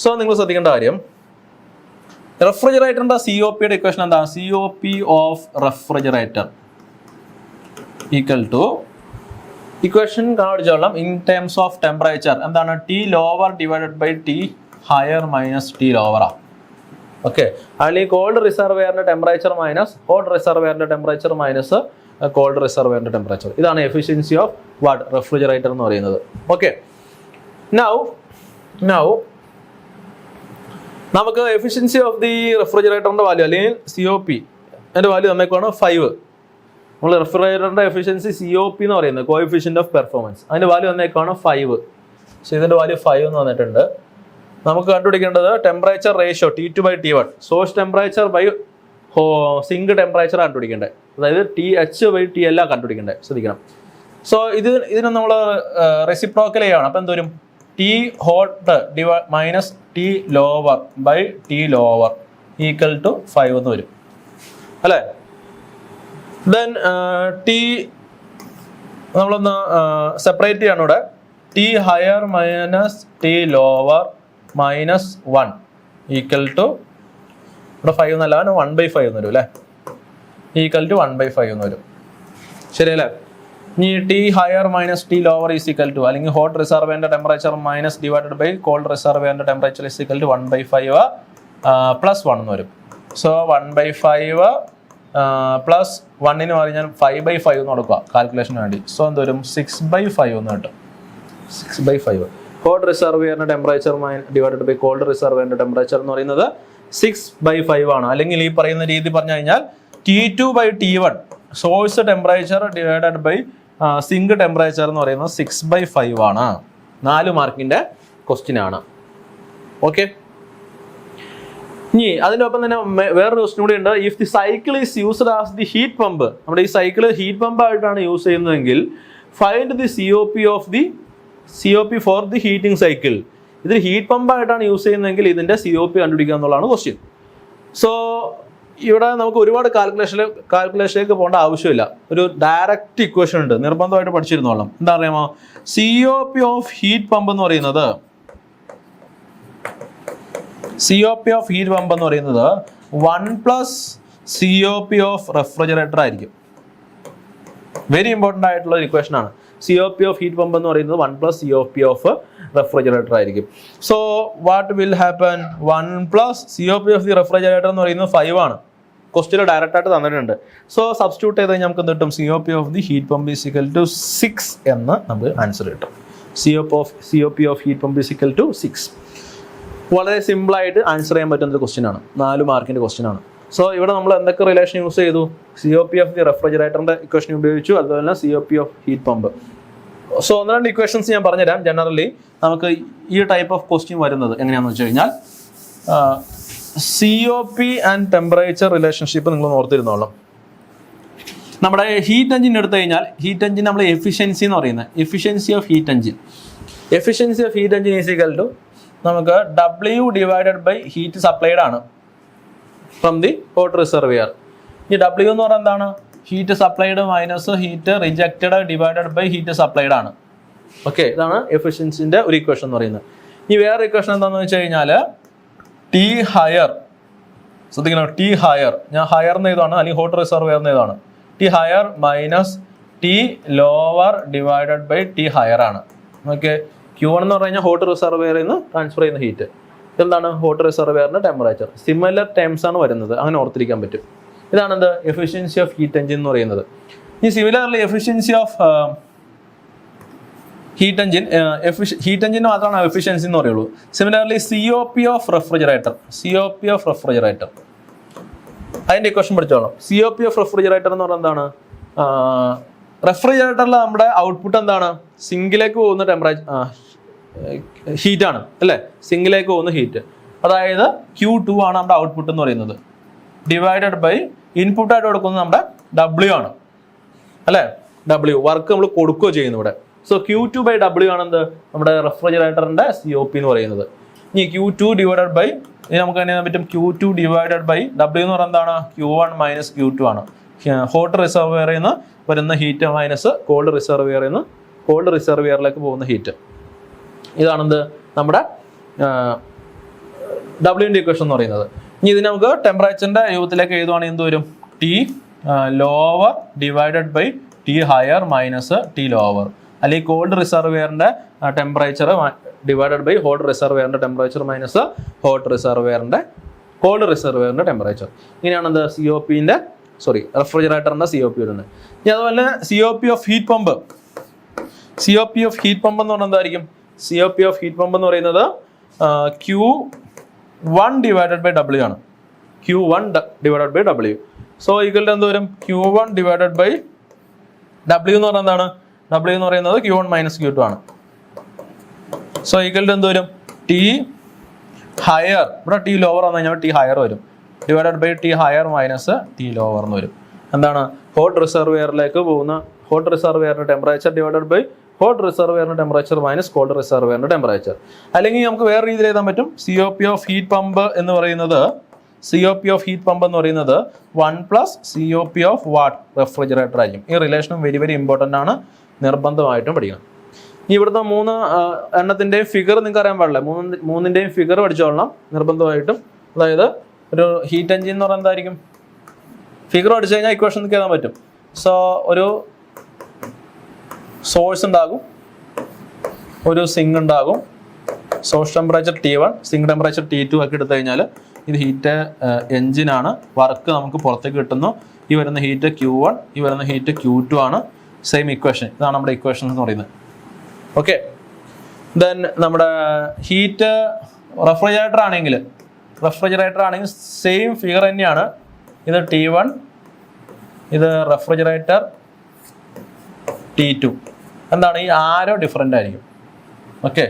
സോ നിങ്ങൾ ശ്രദ്ധിക്കേണ്ട കാര്യം, റെഫ്രിജറേറ്ററിന്റെ COPയുടെ ഇക്വേഷൻ എന്താ? COP of refrigerator equal to equation കണ്ടുപിടിച്ചോളാം ഇൻ ടേംസ് ഓഫ് ടെമ്പറേച്ചർ. എന്താണ്? T lower divided by T higher minus T lower ആ. ഓക്കെ, അല്ലെങ്കിൽ കോൾഡ് റിസർവെയറിന്റെ ടെമ്പറേച്ചർ മൈനസ് ഹോട്ട് റിസർവെയറിന്റെ ടെമ്പറേച്ചർ മൈനസ് കോൾഡ് റിസർവെയറിന്റെ ടെമ്പറേച്ചർ. ഇതാണ് എഫിഷ്യൻസി ഓഫ് വാട്ട്? റെഫ്രിജറേറ്റർ എന്ന് പറയുന്നത്. ഓക്കെ, നൗ നമുക്ക് എഫിഷ്യൻസി ഓഫ് ദി റെഫ്രിജറേറ്ററിന്റെ വാല്യൂ അല്ലെങ്കിൽ COP അതിന്റെ വാല്യൂ തന്നേക്കാണ് 5. നമ്മൾ റെഫ്രിജറേറ്ററിന്റെ എഫിഷ്യൻസി COP എന്ന് പറയുന്നത് കോഎഫിഷ്യന്റ് ഓഫ് പെർഫോമൻസ്, അതിന്റെ വാല്യൂ തന്നേക്കാണ് 5. സോ ഇതിന്റെ വാല്യൂ 5 എന്ന് വന്നിട്ടുണ്ട്. നമുക്ക് കണ്ടുപിടിക്കേണ്ടത് temperature ratio T2/T1, source temperature by sink temperature കണ്ടുപിടിക്കേണ്ടത്. അതായത് TH/T എല്ലാം കണ്ടുപിടിക്കേണ്ടത്, ശ്രദ്ധിക്കണം. സോ ഇതിന് നമ്മൾ റെസിപ്രോക്കൽ ചെയ്യണം. അപ്പം എന്ത് വരും? T hot minus T lower by T lower equal to 5 എന്ന് വരും അല്ലേ? ദെൻ T നമ്മളൊന്ന് സെപ്പറേറ്റ് ചെയ്യണം ഇവിടെ. T higher minus T lower minus 1 equal to ഇവിടെ 5 എന്നല്ല 1/5 എന്ന് വരും അല്ലേ? ഈക്വൽ ടു 1/5 എന്ന് വരും, ശരിയല്ലേ? ഇനി T higher minus T lower is equal to, അല്ലെങ്കിൽ ഹോട്ട് റിസർവെയറിന്റെ temperature minus divided by cold റിസർവെയറിന്റെ temperature is equal to 1/5 plus 1 എന്ന് വരും. സോ 1/5 പ്ലസ് 1 എന്ന് പറഞ്ഞാൽ 5/5 എന്ന് കൊടുക്കുക കാൽക്കുലേഷന് വേണ്ടി. സോ എന്ത് വരും 6/5 എന്ന് കിട്ടും. 6/5 ഹോട്ട് റിസർവിയറിന്റെ ടെമ്പറേച്ചർ ഡിവൈഡഡ് ബൈ കോൾഡ് റിസർവിയറിന്റെ ടെമ്പറേച്ചർ എന്ന് പറയുന്നത് 6/5 ആണ്. അല്ലെങ്കിൽ ഈ പറയുന്ന രീതി പറഞ്ഞു കഴിഞ്ഞാൽ T2/T1 source temperature divided by sink temperature എന്ന് പറയുന്നത് 6/5 ആണ്. 4 മാർക്കിന്റെ ക്വസ്റ്റ്യൻ ആണ്. ഓക്കെ, ഇനി അതിനൊപ്പം തന്നെ വേറൊരു ക്വസ്റ്റ്യൻ കൂടി ഉണ്ട്. If the cycle is used as the heat pump, നമ്മുടെ ഈ സൈക്കിൾ ഹീറ്റ് പമ്പ് ആയിട്ടാണ് യൂസ് ചെയ്യുന്നതെങ്കിൽ find the COP for the heating cycle. ഇത് ഹീറ്റ് പമ്പ് ആയിട്ടാണ് യൂസ് ചെയ്യുന്നതെങ്കിൽ ഇതിന്റെ COP കണ്ടുപിടിക്കുക എന്നുള്ളതാണ് ക്വസ്റ്റ്യൻ. സോ ഇവിടെ നമുക്ക് ഒരുപാട് കാൽക്കുലേഷനിലേക്ക് പോകേണ്ട ആവശ്യമില്ല. ഒരു ഡയറക്റ്റ് ഇക്വേഷൻ ഉണ്ട്, നിർബന്ധമായിട്ട് പഠിച്ചിരുന്നോളാം. എന്താ അറിയാമോ, COP ഓഫ് ഹീറ്റ് പമ്പ് എന്ന് പറയുന്നത് 1 പ്ലസ് COP ഓഫ് റെഫ്രിജറേറ്റർ ആയിരിക്കും. വെരി ഇമ്പോർട്ടൻ്റ് ആയിട്ടുള്ള ഒരു ഇക്വേഷൻ ആണ്. COP ഓഫ് ഹീറ്റ് പമ്പ് എന്ന് പറയുന്നത് 1 പ്ലസ് COP ഓഫ് റെഫ്രിജറേറ്റർ ആയിരിക്കും. So what will happen, 1 plus COP of the refrigerator എന്ന് പറയുന്നത് 5 ആണ്. ക്വസ്റ്റ്യൻ ഡയറക്റ്റ് ആയിട്ട് തന്നിട്ടുണ്ട്. സോ സബ്സ്റ്റിറ്റ്യൂട്ട് ചെയ്ത് കഴിഞ്ഞാൽ നമുക്ക് എന്ത് കിട്ടും, COP of the heat pump is equal to 6 എന്ന് നമുക്ക് ആൻസർ കിട്ടും. COP of heat pump is equal to 6. വളരെ സിമ്പിൾ ആയിട്ട് ആൻസർ ചെയ്യാൻ പറ്റുന്ന ഒരു ക്വസ്റ്റ്യൻ ആണ്. 4 മാർക്കിന്റെ ക്വസ്റ്റ്യൻ ആണ്. സോ ഇവിടെ നമ്മൾ എന്തൊക്കെ റിലേഷൻ യൂസ് ചെയ്തു, COP ഓഫ് ദി റെഫ്രിജറേറ്ററിന്റെ ഇക്വേഷൻ ഉപയോഗിച്ചു, അതുപോലെ തന്നെ COP of heat pump. So 1-2 equations ഞാൻ പറഞ്ഞുതരാം. ജനറലി നമുക്ക് ഈ ടൈപ്പ് ഓഫ് ക്വസ്റ്റ്യൻ വരുന്നത് എങ്ങനെയാണെന്ന് വെച്ച് കഴിഞ്ഞാൽ COP ആൻഡ് ടെമ്പറേച്ചർ റിലേഷൻഷിപ്പ് നിങ്ങൾ ഓർത്തിരുന്നോളാം. നമ്മുടെ ഹീറ്റ് എഞ്ചിൻ എടുത്തു കഴിഞ്ഞാൽ ഹീറ്റ് എഞ്ചിൻ നമ്മൾ എഫിഷ്യൻസി എന്ന് പറയുന്നത്, efficiency of heat engine is equal to നമുക്ക് W divided by heat supplied ആണ് ഫ്രം ദി ഹോട്ട് റിസർവിയർ. ഈ W എന്ന് പറയുന്നത് എന്താണ്, heat supplied minus heat rejected divided by heat supplied ആണ്. ഓക്കെ, ഇതാണ് എഫിഷ്യൻസിന്റെ ഒരു ഇക്വേഷൻ എന്ന് പറയുന്നത്. ഇനി വേറെ ഇക്വേഷൻ എന്താണെന്ന് വെച്ച് കഴിഞ്ഞാൽ T ഹയർ, ശ്രദ്ധിക്കണം, T ഹയർ, ഞാൻ ഹയർ എന്നതാണ് അല്ലെങ്കിൽ ഹോട്ട് റിസർവിയർ എന്നതാണ്. T higher minus T lower divided by T higher ആണ്. ഓക്കെ, Q1 എന്ന് പറഞ്ഞു കഴിഞ്ഞാൽ ഹോട്ട് റിസർവിയറിൽ നിന്ന് ട്രാൻസ്ഫർ ചെയ്യുന്ന ഹീറ്റ്. എന്താണ് ഹോട്ട് റിസർവിയറിന്റെ ടെമ്പറേച്ചർ. സിമിലർ ടേംസ് ആണ് വരുന്നത്, അങ്ങനെ ഓർത്തിരിക്കാൻ പറ്റും. ഇതാണ് എന്ത് എഫിഷ്യൻസി ഓഫ് ഹീറ്റ് എഞ്ചിൻ എന്ന് പറയുന്നത്. ഈ similarly efficiency of heat engine മാത്രമാണ് എഫിഷ്യൻസി എന്ന് പറയുള്ളൂ. സിമിലർലി COP ഓഫ് റെഫ്രിജറേറ്റർ അതിന്റെ ഇക്വേഷൻ പഠിച്ചോളാം. COP ഓഫ് റെഫ്രിജറേറ്റർ എന്ന് പറയുന്നത് എന്താണ്, റെഫ്രിജറേറ്ററിൽ നമ്മുടെ ഔട്ട്പുട്ട് എന്താണ്, സിങ്കിലേക്ക് പോകുന്ന ഹീറ്റ് ആണ് അല്ലേ, സിങ്കിലേക്ക് പോകുന്ന ഹീറ്റ്. അതായത് Q2 ആണ് നമ്മുടെ ഔട്ട്പുട്ട് എന്ന് പറയുന്നത്, ഡിവൈഡഡ് ബൈ ഇൻപുട്ട് ആയിട്ട് കൊടുക്കുന്നത് നമ്മുടെ W ആണ് അല്ലേ. W വർക്ക് നമ്മൾ കൊടുക്കുകയോ ചെയ്യുന്നു ഇവിടെ. സോ Q2/W ആണെന്ത് നമ്മുടെ റെഫ്രിജറേറ്ററിന്റെ COP എന്ന് പറയുന്നത്. ഇനി Q2 ഡിവൈഡഡ് ബൈ നമുക്ക് തന്നെ പറ്റും Q2 ഡിവൈഡഡ് ബൈ W എന്ന് പറയുന്നത് എന്താണ്, Q1 മൈനസ് Q2 ആണ്. ഹോട്ട് റിസർവിയറിൽ നിന്ന് വരുന്ന ഹീറ്റ് മൈനസ് കോൾഡ് റിസർവിയറിലേക്ക് പോകുന്ന ഹീറ്റ്. ഇതാണെന്ത് നമ്മുടെ W ഇക്വേഷൻ എന്ന് പറയുന്നത്. ഇനി ഇത് നമുക്ക് ടെമ്പറേച്ചറിന്റെ രൂപത്തിലേക്ക് എഴുതുവാണെങ്കിൽ എന്ത് വരും, T lower divided by T higher minus T lower, അല്ലെങ്കിൽ കോൾഡ് റിസർവിയറിന്റെ ടെമ്പറേച്ചർ ഡിവൈഡഡ് ബൈ ഹോട്ട് റിസർവിയറിന്റെ ടെമ്പറേച്ചർ മൈനസ് കോൾഡ് റിസർവിയറിന്റെ ടെമ്പറേച്ചർ. ഇങ്ങനെയാണെന്ത് റെഫ്രിജറേറ്ററിന്റെ COP വരുന്നത്. ഇനി അതുപോലെ COP ഓഫ് ഹീറ്റ് പമ്പ് എന്ന് പറഞ്ഞാൽ എന്തായിരിക്കും, COP ഓഫ് ഹീറ്റ് പമ്പ് എന്ന് പറയുന്നത് Q1 ഡിവൈഡഡ് ബൈ W ആണ്. Q1 divided by W. So equal to എന്ത് വരും, Q1 ഡിവൈഡഡ് ബൈ W എന്ന് പറഞ്ഞാൽ എന്താണ്, W എന്ന് പറയുന്നത് Q1 മൈനസ് Q2 ആണ്. സോ ഈക്വൽ ടു എന്ത് വരും, T ഹയർ, ഇവിടെ T ലോവർ വന്നു കഴിഞ്ഞാൽ T ഹയർ വരും, divided by T higher minus T lower എന്ന് വരും. എന്താണ് ഹോട്ട് റിസർവിയറിലേക്ക് പോകുന്ന ഹോട്ട് റിസർവിയറിന്റെ ടെമ്പറേച്ചർ ഡിവൈഡഡ് ബൈ ഹോട്ട് റിസർവിയറിന്റെ ടെമ്പറേച്ചർ മൈനസ് കോൾഡ് റിസർവിയറിന്റെ ടെമ്പറേച്ചർ. അല്ലെങ്കിൽ നമുക്ക് വേറെ രീതിയിൽ എഴുതാൻ പറ്റും, COP ഓഫ് ഹീറ്റ് പമ്പ് എന്ന് പറയുന്നത് 1 plus COP of what refrigerator ആയിരിക്കും. ഈ റിലേഷനും വെരി വെരി ഇമ്പോർട്ടൻ്റ് ആണ്, നിർബന്ധമായിട്ടും പഠിക്കണം. ഇനി ഇവിടുത്തെ 3 എണ്ണത്തിൻ്റെയും ഫിഗർ നിങ്ങൾക്ക് അറിയാൻ പാടില്ല, മൂന്നിൻ്റെയും ഫിഗർ പഠിച്ചോളണം നിർബന്ധമായിട്ടും. അതായത് ഒരു ഹീറ്റ് എഞ്ചിൻ എന്ന് പറയുന്നത് എന്തായിരിക്കും, ഫിഗർ പഠിച്ചു കഴിഞ്ഞാൽ ഇക്വേഷൻ എഴുതാൻ പറ്റും. സോ ഒരു സോഴ്സ് ഉണ്ടാകും, ഒരു സിങ്ക് ഉണ്ടാകും, source temperature T1, zinc temperature T2 ഒക്കെ എടുത്തു കഴിഞ്ഞാൽ ഇത് ഹീറ്റ് എഞ്ചിനാണ്. വർക്ക് നമുക്ക് പുറത്തേക്ക് കിട്ടുന്നു. ഈ വരുന്ന ഹീറ്റ് Q1, ഈ വരുന്ന ഹീറ്റ് Q2 ആണ്. സെയിം ഇക്വേഷൻ, ഇതാണ് നമ്മുടെ ഇക്വേഷൻ എന്ന് പറയുന്നത്. ഓക്കെ, ദെൻ നമ്മുടെ ഹീറ്റ് റെഫ്രിജറേറ്റർ ആണെങ്കിൽ സെയിം ഫിഗർ തന്നെയാണ്. ഇത് T1, ഇത് റെഫ്രിജറേറ്റർ T2. എന്താണ്, ഈ ആരോ ഡിഫറൻ്റ് ആയിരിക്കും. ഓക്കെ,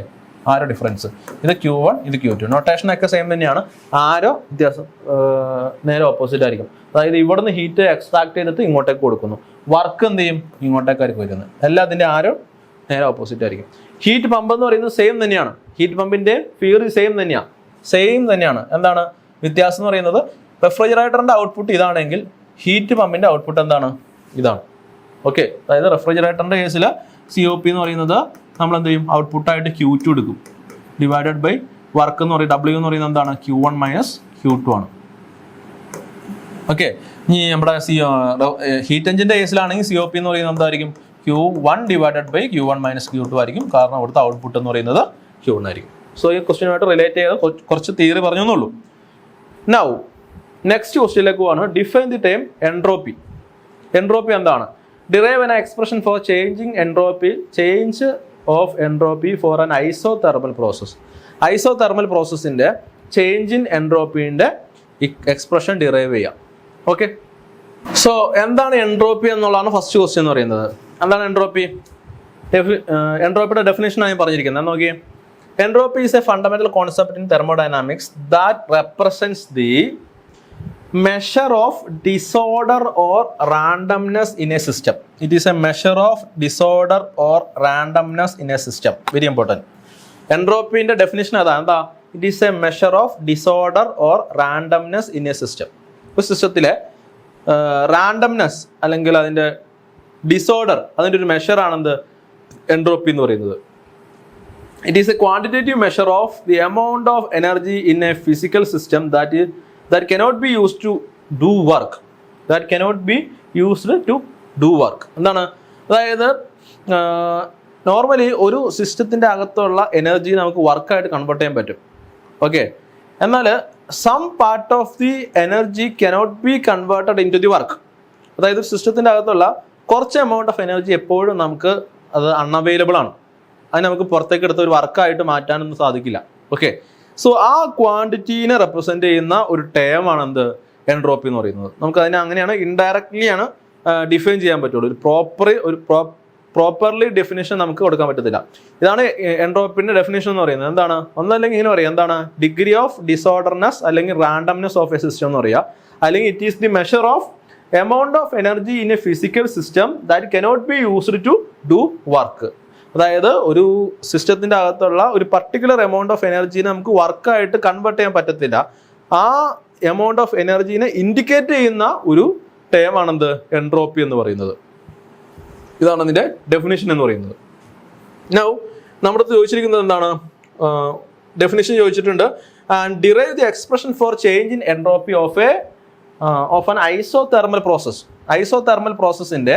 ആരോ ഡിഫറൻസ്. ഇത് Q1, ഇത് Q2. നൊട്ടേഷനൊക്കെ സെയിം തന്നെയാണ്. ആരോ വ്യത്യാസം നേരെ ഓപ്പോസിറ്റ് ആയിരിക്കും. അതായത് ഇവിടുന്ന് ഹീറ്റ് എക്സ്ട്രാക്ട് ചെയ്തിട്ട് ഇങ്ങോട്ടേക്ക് കൊടുക്കുന്നു. വർക്ക് എന്ത് ചെയ്യും, ഇങ്ങോട്ടേക്കായിരിക്കും വരുന്നത്. എല്ലാത്തിൻ്റെ ആരോ നേരെ ഓപ്പോസിറ്റ് ആയിരിക്കും. ഹീറ്റ് പമ്പ് എന്ന് പറയുന്നത് സെയിം തന്നെയാണ്. ഹീറ്റ് പമ്പിൻ്റെ ഫിഗർ സെയിം തന്നെയാണ്. എന്താണ് വ്യത്യാസം എന്ന് പറയുന്നത്, റെഫ്രിജറേറ്ററിൻ്റെ ഔട്ട്പുട്ട് ഇതാണെങ്കിൽ ഹീറ്റ് പമ്പിൻ്റെ ഔട്ട്പുട്ട് എന്താണ്, ഇതാണ്. ഓക്കെ, അതായത് റെഫ്രിജറേറ്ററിൻ്റെ കേസിൽ COP എന്ന് പറയുന്നത് നമ്മൾ എന്ത് ചെയ്യും, ഔട്ട്പുട്ടായിട്ട് Q2 എടുക്കും. ഡിവൈഡഡ് ബൈ വർക്ക് എന്ന് പറയും, W എന്ന് പറയുന്നത് എന്താണ്, Q1 മൈനസ് Q2 ആണ്. ഓക്കെ, ഇനി നമ്മുടെ ഹീറ്റ് എഞ്ചിൻ്റെ കേസിലാണെങ്കിൽ COP എന്ന് പറയുന്നത് എന്തായിരിക്കും, Q1 divided by Q1 minus Q2 ആയിരിക്കും. കാരണം അവിടുത്തെ ഔട്ട്പുട്ട് എന്ന് പറയുന്നത് Q1 ആയിരിക്കും. സോ ഈ ക്വസ്റ്റ്യനുമായിട്ട് റിലേറ്റ് ചെയ്ത് കുറച്ച് തിയറി പറഞ്ഞു എന്നുള്ളൂ. നൗ നെക്സ്റ്റ് ക്വസ്റ്റ്യനിലേക്ക് പോവാണ്. Define the term entropy. Entropy എന്താണ്? Derive an expression for changing entropy, change of entropy for an isothermal process. Isothermal പ്രോസസ്സിൻ്റെ ചേഞ്ച് ഇൻ എൻട്രോപ്പീൻ്റെ എക്സ്പ്രഷൻ ഡിറൈവ് ചെയ്യാം. ഓക്കെ, സോ എന്താണ് എൻട്രോപ്പി എന്നുള്ളതാണ് ഫസ്റ്റ് ക്വസ്റ്റ്യൻ എന്ന് പറയുന്നത്. എന്താണ് എൻട്രോപ്പി? എൻട്രോപ്പിയുടെ ഡെഫിനേഷനാണ് ഞാൻ പറഞ്ഞിരിക്കുന്നത്. നോക്കിയേ, entropy is a fundamental concept in thermodynamics that represents the measure of disorder or randomness in a system. It is a measure of disorder or randomness in a system. Very important. Entropy in the definition adanda, it is a measure of disorder or randomness in a system. ഒരു സിസ്റ്റത്തിലെ randomness അല്ലെങ്കിൽ അതിൻ്റെ disorder, അതിൻ്റെ ഒരു measure ആണെന്ത് entropy എന്ന് പറയുന്നത്. It is A quantitative measure of the amount of energy in a physical system that cannot be used to do work. എന്താണ്, അതായത് നോർമലി ഒരു സിസ്റ്റത്തിൻ്റെ അകത്തുള്ള എനർജി നമുക്ക് വർക്കായിട്ട് കൺവേർട്ട് ചെയ്യാൻ പറ്റും. ഓക്കെ, എന്നാൽ some part of the energy cannot be converted into the work. അതായത് സിസ്റ്റത്തിൻ്റെ അകത്തുള്ള കുറച്ച് എമൗണ്ട് ഓഫ് എനർജി എപ്പോഴും നമുക്ക് അത് അൺഅവൈലബിൾ ആണ്. അത് നമുക്ക് പുറത്തേക്ക് എടുത്ത ഒരു വർക്കായിട്ട് മാറ്റാനൊന്നും സാധിക്കില്ല. ഓക്കെ, സോ ആ ക്വാണ്ടിറ്റീനെ റെപ്രസെൻ്റ് ചെയ്യുന്ന ഒരു ടേം ആണ് എന്ത്, എൻട്രോപ്പി എന്ന് പറയുന്നത്. നമുക്ക് അതിനെ അങ്ങനെയാണ് ഇൻഡയറക്ട്ലിയാണ് ഡിഫൈൻ ചെയ്യാൻ പറ്റുള്ളൂ. ഒരു പ്രോപ്പർലി ഡെഫിനേഷൻ നമുക്ക് കൊടുക്കാൻ പറ്റത്തില്ല. ഇതാണ് എൻട്രോപ്പിൻ്റെ ഡെഫിനേഷൻ എന്ന് പറയുന്നത്. എന്താണ്, ഒന്നല്ലെങ്കിൽ ഇങ്ങനെ പറയാം, എന്താണ് ഡിഗ്രി ഓഫ് ഡിസോർഡർനെസ് അല്ലെങ്കിൽ റാൻഡംനെസ് ഓഫ് എ സിസ്റ്റം എന്ന് പറയുക. അല്ലെങ്കിൽ it is the measure of amount of energy in a physical system that cannot be used to do work. അതായത് ഒരു സിസ്റ്റത്തിൻ്റെ അകത്തുള്ള ഒരു പർട്ടിക്കുലർ എമൗണ്ട് ഓഫ് എനർജീനെ നമുക്ക് വർക്കായിട്ട് കൺവേർട്ട് ചെയ്യാൻ പറ്റത്തില്ല. ആ എമൗണ്ട് ഓഫ് എനർജീനെ ഇൻഡിക്കേറ്റ് ചെയ്യുന്ന ഒരു ടേം ആണെന്ത്, എൻട്രോപ്പി എന്ന് പറയുന്നത്. ഇതാണ് അതിൻ്റെ ഡെഫിനേഷൻ എന്ന് പറയുന്നത്. നൗ നമ്മുടെ ചോദിച്ചിരിക്കുന്നത് എന്താണ്, ഡെഫിനേഷൻ ചോദിച്ചിട്ടുണ്ട്. And derive the expression for change in entropy of an isothermal process. Isothermal പ്രോസസ്സിൻ്റെ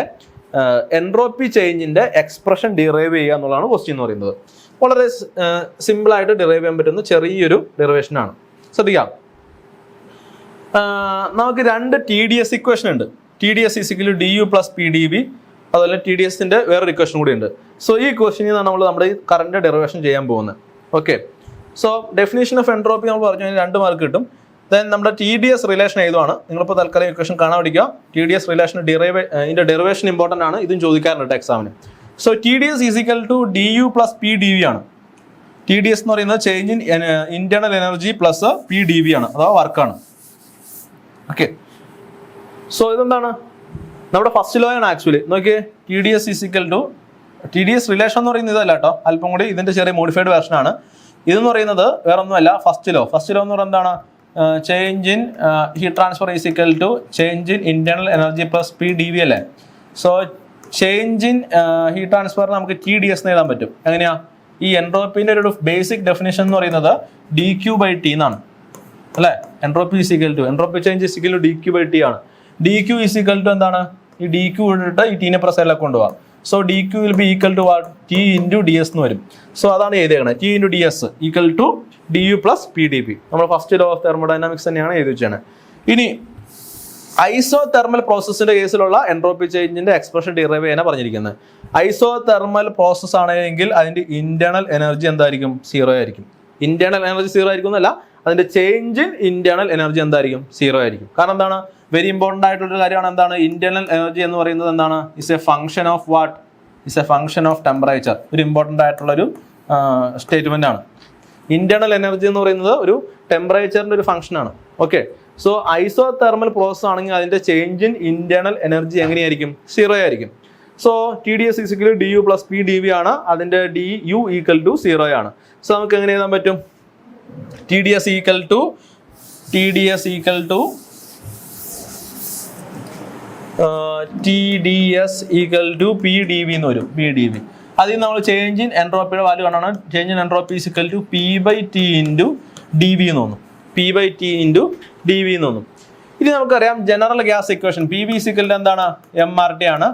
എൻട്രോപ്പി ചേഞ്ചിൻ്റെ എക്സ്പ്രഷൻ ഡിറൈവ് ചെയ്യുക എന്നുള്ളതാണ് ക്വസ്റ്റ്യൻ എന്ന് പറയുന്നത്. വളരെ സിമ്പിളായിട്ട് ഡിറൈവ് ചെയ്യാൻ പറ്റുന്ന ചെറിയൊരു ഡെറിവേഷനാണ്. ശ്രദ്ധിക്കാം, നമുക്ക് രണ്ട് TDS ഇക്വേഷൻ ഉണ്ട്. TDS = DU + PdV. അതുപോലെ TDSൻ്റെ വേറൊരു ഇക്വേഷൻ കൂടി ഉണ്ട്. സോ ഈ ഇക്വേഷനിൽ നിന്നാണ് നമ്മൾ നമ്മുടെ ഈ കറണ്ട് ഡെറിവേഷൻ ചെയ്യാൻ പോകുന്നത്. Okay, so definition of entropy നമ്മൾ പറഞ്ഞു കഴിഞ്ഞാൽ 2 മാർക്ക് കിട്ടും. ദെൻ നമ്മുടെ TDS റിലേഷൻ ഏതുമാണ്, നിങ്ങളിപ്പോൾ തൽക്കാലം ഇക്വേഷൻ കാണാൻ പഠിക്കുക. TDS റിലേഷൻ ഇതിൻ്റെ ഡെറിവേഷൻ ഇമ്പോർട്ടൻ്റ് ആണ്, ഇതും ചോദിക്കാറുണ്ട് എക്സാമിന്. സോ TDS = DU + PdV ആണ്. TDS എന്ന് പറയുന്നത് change in internal energy plus PdV ആണ്, അഥവാ വർക്കാണ്. ഓക്കെ, സോ ഇതെന്താണ്, നമ്മുടെ ഫസ്റ്റ് ലോ ആണ് ആക്ച്വലി. നോക്കിയേ, TDS റിലേഷൻ എന്ന് പറയുന്നത് ഇതല്ല കേട്ടോ, അല്പം കൂടി ഇതിൻ്റെ ചെറിയ മോഡിഫൈഡ് വെർഷൻ ആണ്. ഇതെന്ന് പറയുന്നത് വേറെ ഒന്നുമല്ല, ഫസ്റ്റ് ലോ എന്ന് പറയുന്നത് എന്താണ്, change in heat transfer = change in internal energy plus PdV അല്ലേ. So change in heat transfer നമുക്ക് TDS എന്ന് എഴുതാൻ പറ്റും. എങ്ങനെയാ, ഈ എൻട്രോപ്പിൻ്റെ ഒരു ബേസിക് ഡെഫിനേഷൻ എന്ന് പറയുന്നത് dQ/T എന്നാണ് അല്ലേ. എൻട്രോപ്പി ചേഞ്ച് dQ/T ആണ്. dQ = എന്താണ്, ഈ dQ ഇട്ടിട്ട് ഈ ടീനെ പ്രസൈഡിലൊക്കെ കൊണ്ടുപോകാം. So D Q will be equal to what T into D S എന്ന് വരും. സോ അതാണ് എഴുതിയേക്കണത്, T into D S equal to D U plus P D P. നമ്മൾ ഫസ്റ്റ് ലോ ഓഫ് തെർമോഡൈനാമിക്സ് തന്നെയാണ് എഴുതി വെച്ചാണ്. ഇനി ഐസോ തെർമൽ പ്രോസസ്സിന്റെ കേസിലുള്ള എൻട്രോപ്പി ചേഞ്ചിന്റെ എക്സ്പ്രഷൻ ഡിറൈവ് ചെയ്യാനാണ് പറഞ്ഞിരിക്കുന്നത്. ഐസോ തെർമൽ പ്രോസസ് ആണെങ്കിൽ അതിന്റെ ഇന്റേണൽ എനർജി എന്തായിരിക്കും? സീറോ ആയിരിക്കും. ഇന്റേണൽ എനർജി സീറോ ആയിരിക്കും എന്നല്ല, അതിന്റെ ചേഞ്ച് ഇൻ ഇന്റേണൽ എനർജി എന്തായിരിക്കും? സീറോ ആയിരിക്കും. കാരണം എന്താണ്? വെരി ഇമ്പോർട്ടന്റ് ആയിട്ടുള്ള കാര്യമാണ്. എന്താണ് ഇന്റേണൽ എനർജി എന്ന് പറയുന്നത്? എന്താണ്? Is A function of what? Is A function of temperature. ഒരു ഇമ്പോർട്ടന്റ് ആയിട്ടുള്ള ഒരു സ്റ്റേറ്റ്മെന്റ് ആണ്. ഇന്റേണൽ എനർജി എന്ന് പറയുന്നത് ഒരു ടെമ്പറേച്ചറിന്റെ ഒരു ഫംഗ്ഷൻ ആണ്. Okay, so isothermal process ആണെങ്കിൽ അതിന്റെ ചേഞ്ച് ഇൻ ഇന്റേണൽ എനർജി എങ്ങനെയായിരിക്കും? സീറോ ആയിരിക്കും. So T D S equal D U plus P D V ആണ്. അതിന്റെ D U equal to zero ആണ്. സോ നമുക്ക് എങ്ങനെ എഴുതാൻ പറ്റും? T D S equal to T D S equal to P D V എന്ന് വരും. പി ഡി വി അതിൽ നമ്മൾ ചേഞ്ച് ഇൻ എൻട്രോപ്പിയുടെ വാല്യൂ കാണാണ്. Change in entropy is equal to P by T into D V എന്ന് തോന്നും. P by T into D V എന്ന് തോന്നും. ഇനി നമുക്കറിയാം general gas equation P V equal to എന്താണ്? എം ആർ ടി ആണ്.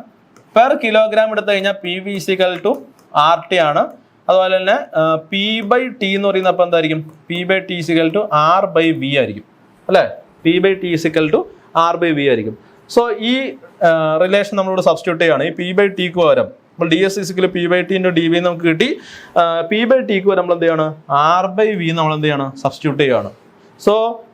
പെർ കിലോഗ്രാം എടുത്തു കഴിഞ്ഞാൽ P V equal to R T ആണ്. അതുപോലെ തന്നെ പി ബൈ ടി എന്ന് പറയുന്നത് അപ്പോൾ എന്തായിരിക്കും? P by T equal to R by V ആയിരിക്കും അല്ലേ? P by T equal to R by V ആയിരിക്കും. സോ ഈ റിലേഷൻ നമ്മളിവിടെ സബ്സ്റ്റിറ്റ്യൂട്ട് ചെയ്യുകയാണ്. ഈ പി ബൈ ടിക്ക് പകരം നമ്മൾ D S equal P by T into D V നമുക്ക് കിട്ടി. പി ബൈ ടിക്ക് പകരം നമ്മൾ എന്ത് ചെയ്യാണ്? ആർ ബൈ വി നമ്മൾ എന്ത് ചെയ്യാണ്? സബ്സ്റ്റിറ്റ്യൂട്ട് ചെയ്യുകയാണ്. So